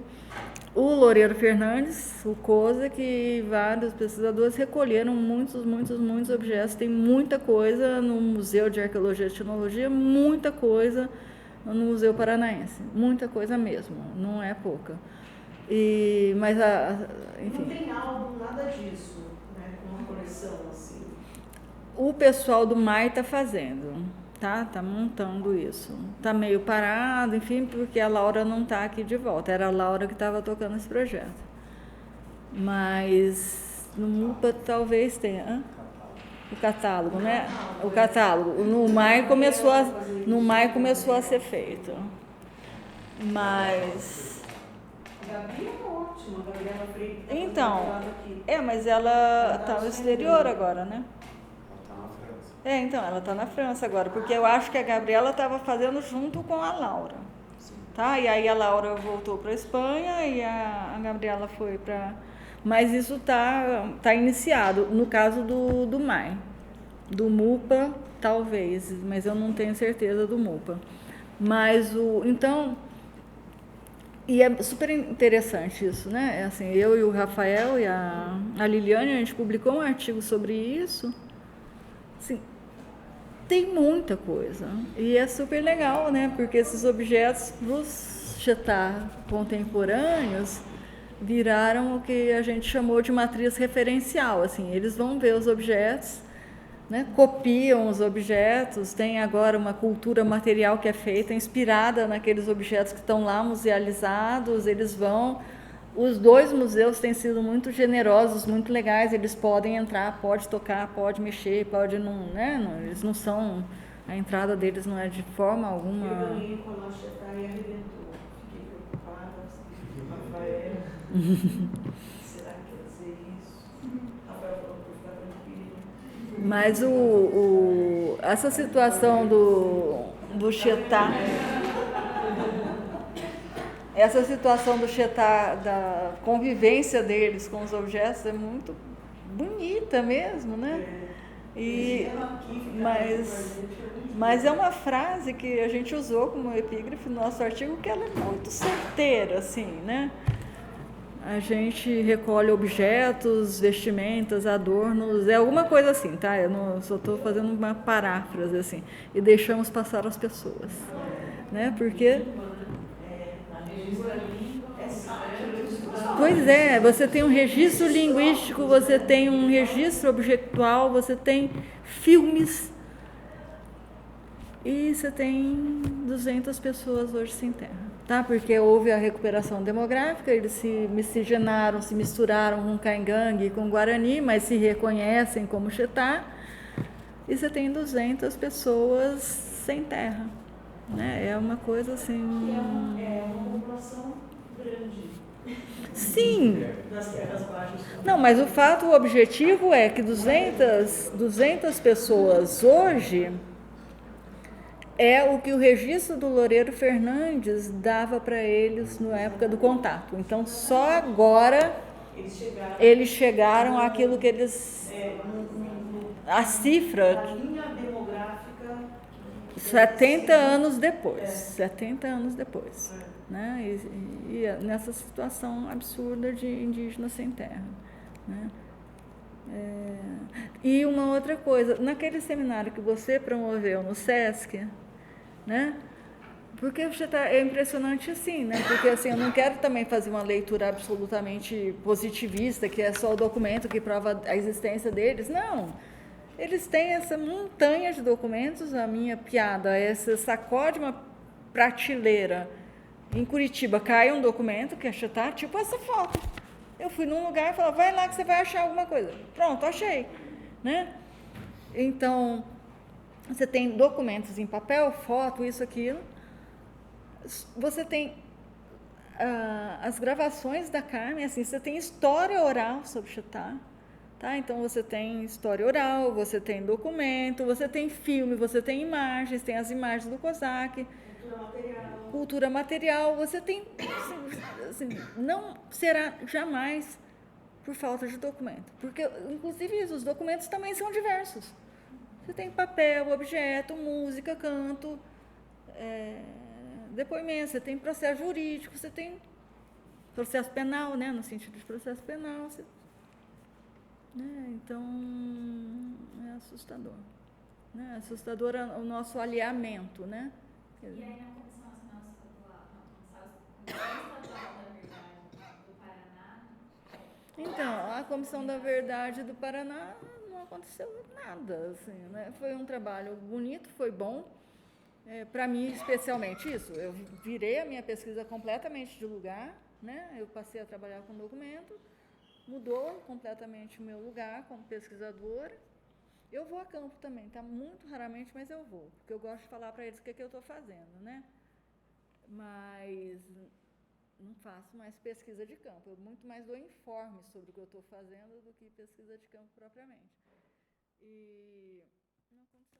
o Loureiro Fernandes, o COSA, que vários pesquisadores recolheram muitos objetos. Tem muita coisa no Museu de Arqueologia e Etnologia, muita coisa no Museu Paranaense, muita coisa mesmo, não é pouca. Mas enfim. Não tem álbum, nada disso, né? Com uma coleção assim. O pessoal do MAI está fazendo, tá montando isso. Está meio parado, enfim, porque a Laura não está aqui de volta. Era a Laura que estava tocando esse projeto. Mas no MUPA talvez tenha. O catálogo, né? O catálogo. No MAI começou a ser feito. Mas... A Gabi é ótima, a Gabriela Freire. Então, mas ela está no exterior agora, né? Ela tá na França. Então, ela está na França agora, porque eu acho que a Gabriela estava fazendo junto com a Laura, tá? E aí a Laura voltou para a Espanha e a Gabriela foi para... Mas isso tá iniciado, no caso do MAI. Do MUPA, talvez, mas eu não tenho certeza do MUPA. Mas então... E é super interessante isso, né? Assim, eu e o Rafael e a Liliane, a gente publicou um artigo sobre isso. Assim, tem muita coisa. E é super legal, né? Porque esses objetos dos Chetá contemporâneos viraram o que a gente chamou de matriz referencial. Assim, eles vão ver os objetos, né, copiam os objetos, tem agora uma cultura material que é feita, inspirada naqueles objetos que estão lá musealizados, os dois museus têm sido muito generosos, muito legais, eles podem entrar, pode tocar, pode mexer, pode não, né, eles não são, a entrada deles não é de forma alguma... Eu ganhei com a nossa Chetá e arrebentou, fiquei preocupada, Rafael, será que quer dizer isso? Rafael falou para ficar tranquilo. Mas essa situação do Chetá, essa situação do Chetá, da convivência deles com os objetos é muito bonita mesmo, né? Mas é uma frase que a gente usou como epígrafe no nosso artigo, que ela é muito certeira, assim, né? A gente recolhe objetos, vestimentas, adornos, é alguma coisa assim, tá? Eu só estou fazendo uma paráfrase assim, e deixamos passar as pessoas, né? Porque... Pois é, você tem um registro linguístico, você tem um registro objetual, você tem filmes e você tem 200 pessoas hoje sem terra. Tá? Porque houve a recuperação demográfica, eles se miscigenaram, se misturaram com Caingangue e com Guarani, mas se reconhecem como Chetá, e você tem 200 pessoas sem terra, né? É uma coisa assim... É uma população grande. Sim. Das terras baixas. Não, mas o objetivo é que 200 pessoas hoje... é o que o registro do Loureiro Fernandes dava para eles na época do contato. Então, só agora eles chegaram àquilo que eles... a cifra... A linha demográfica... 70 anos depois. 70 anos depois. Né? E nessa situação absurda de indígenas sem terra. Né? E uma outra coisa, naquele seminário que você promoveu no SESC, né? Porque é impressionante assim, né? Porque assim, eu não quero também fazer uma leitura absolutamente positivista, que é só o documento que prova a existência deles. Não. Eles têm essa montanha de documentos. A minha piada é: você sacode uma prateleira em Curitiba, cai um documento que tá tipo essa foto. Eu fui num lugar e falei: vai lá que você vai achar alguma coisa. Pronto, achei, né? Então, você tem documentos em papel, foto, isso, aquilo. Você tem as gravações da Carmen, assim, você tem história oral sobre Chetá, tá? Então, você tem história oral, você tem documento, você tem filme, você tem imagens, tem as imagens do COSAC. Cultura material, você tem, assim, não será jamais por falta de documento, porque, inclusive, os documentos também são diversos. Você tem papel, objeto, música, canto, depoimento, você tem processo jurídico, você tem processo penal, né, no sentido de processo penal, né, então é assustador, né, assustador o nosso alinhamento, né. E aí na Comissão Nacional Estadual, Comissão Estadual da Verdade do Paraná? Então, a Comissão da Verdade do Paraná não aconteceu nada, assim, né, foi um trabalho bonito, foi bom. Para mim, especialmente isso, eu virei a minha pesquisa completamente de lugar, né? Eu passei a trabalhar com documento, mudou completamente o meu lugar como pesquisadora. Eu vou a campo também, tá? Muito raramente, mas eu vou, porque eu gosto de falar para eles o que eu estou fazendo, né? Mas não faço mais pesquisa de campo, eu muito mais dou informes sobre o que eu estou fazendo do que pesquisa de campo propriamente. E não aconteceu.